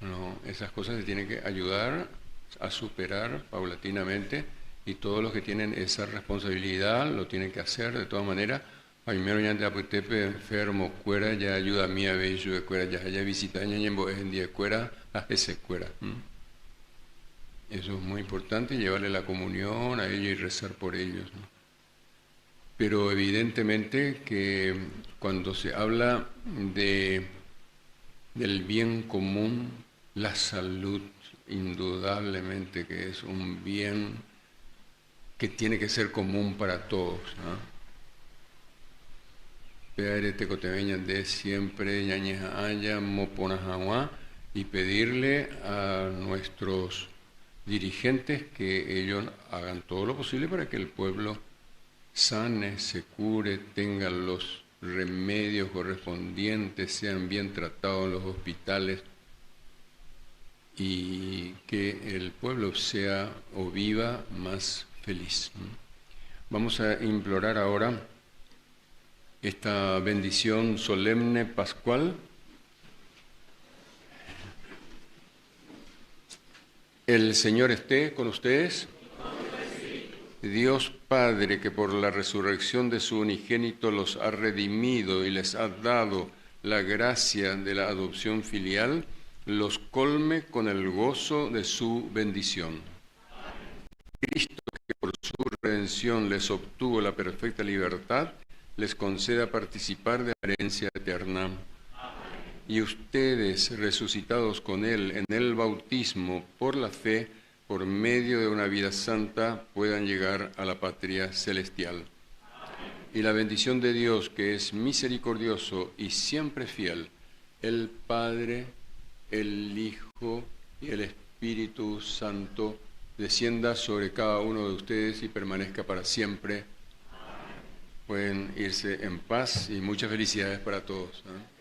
No, esas cosas se tienen que ayudar a superar paulatinamente y todos los que tienen esa responsabilidad lo tienen que hacer de todas maneras. Primero ya te aputepe enfermo, cuera, ya ayuda a mí a ver yo de cuera, ya visita en día cuera, a ese cuera. Eso es muy importante, llevarle la comunión a ellos y rezar por ellos, ¿no? Pero evidentemente que cuando se habla del bien común, la salud, indudablemente que es un bien que tiene que ser común para todos, ¿no? De siempre haya moponajawa y pedirle a nuestros dirigentes que ellos hagan todo lo posible para que el pueblo sane, se cure, tenga los remedios correspondientes, sean bien tratados en los hospitales y que el pueblo sea o viva más feliz. Vamos a implorar ahora esta bendición solemne pascual. El Señor esté con ustedes. Dios Padre, que por la resurrección de su unigénito los ha redimido y les ha dado la gracia de la adopción filial, los colme con el gozo de su bendición. Cristo, que por su redención les obtuvo la perfecta libertad, les conceda participar de la herencia eterna. Y ustedes, resucitados con Él en el bautismo por la fe, por medio de una vida santa, puedan llegar a la patria celestial. Y la bendición de Dios, que es misericordioso y siempre fiel, el Padre, el Hijo y el Espíritu Santo, descienda sobre cada uno de ustedes y permanezca para siempre. Pueden irse en paz y muchas felicidades para todos, ¿eh?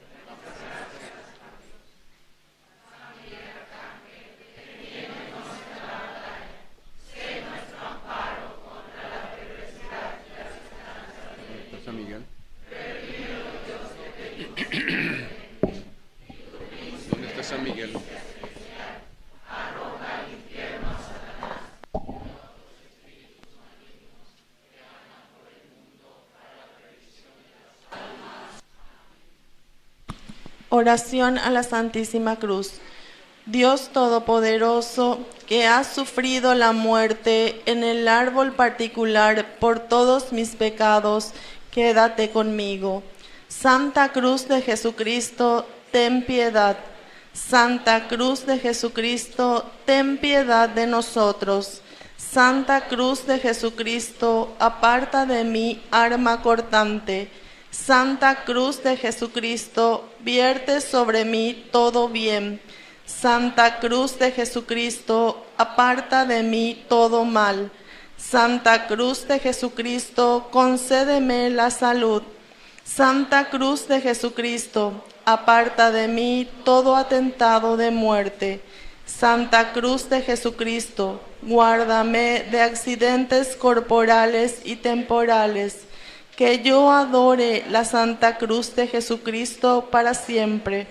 San Miguel. ¿Dónde está San Miguel? Oración a la Santísima Cruz. Dios Todopoderoso, que has sufrido la muerte en el árbol particular por todos mis pecados, quédate conmigo. Santa Cruz de Jesucristo, ten piedad. Santa Cruz de Jesucristo, ten piedad de nosotros. Santa Cruz de Jesucristo, aparta de mí arma cortante. Santa Cruz de Jesucristo, vierte sobre mí todo bien. Santa Cruz de Jesucristo, aparta de mí todo mal. Santa Cruz de Jesucristo, concédeme la salud. Santa Cruz de Jesucristo, aparta de mí todo atentado de muerte. Santa Cruz de Jesucristo, guárdame de accidentes corporales y temporales. Que yo adore la Santa Cruz de Jesucristo para siempre.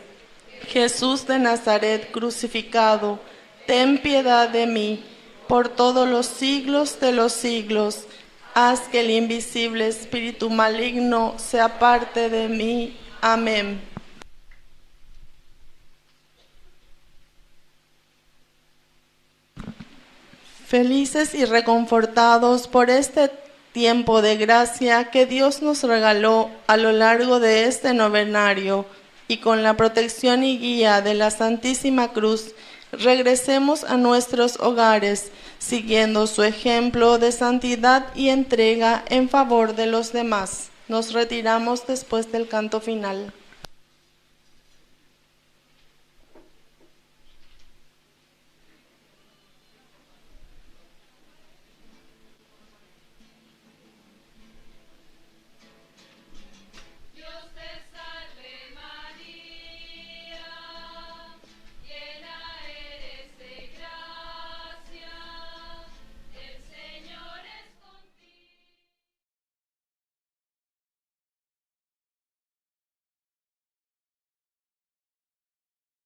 Jesús de Nazaret crucificado, ten piedad de mí. Por todos los siglos de los siglos, haz que el invisible espíritu maligno se aparte de mí. Amén. Felices y reconfortados por este tiempo de gracia que Dios nos regaló a lo largo de este novenario, y con la protección y guía de la Santísima Cruz, regresemos a nuestros hogares, siguiendo su ejemplo de santidad y entrega en favor de los demás. Nos retiramos después del canto final.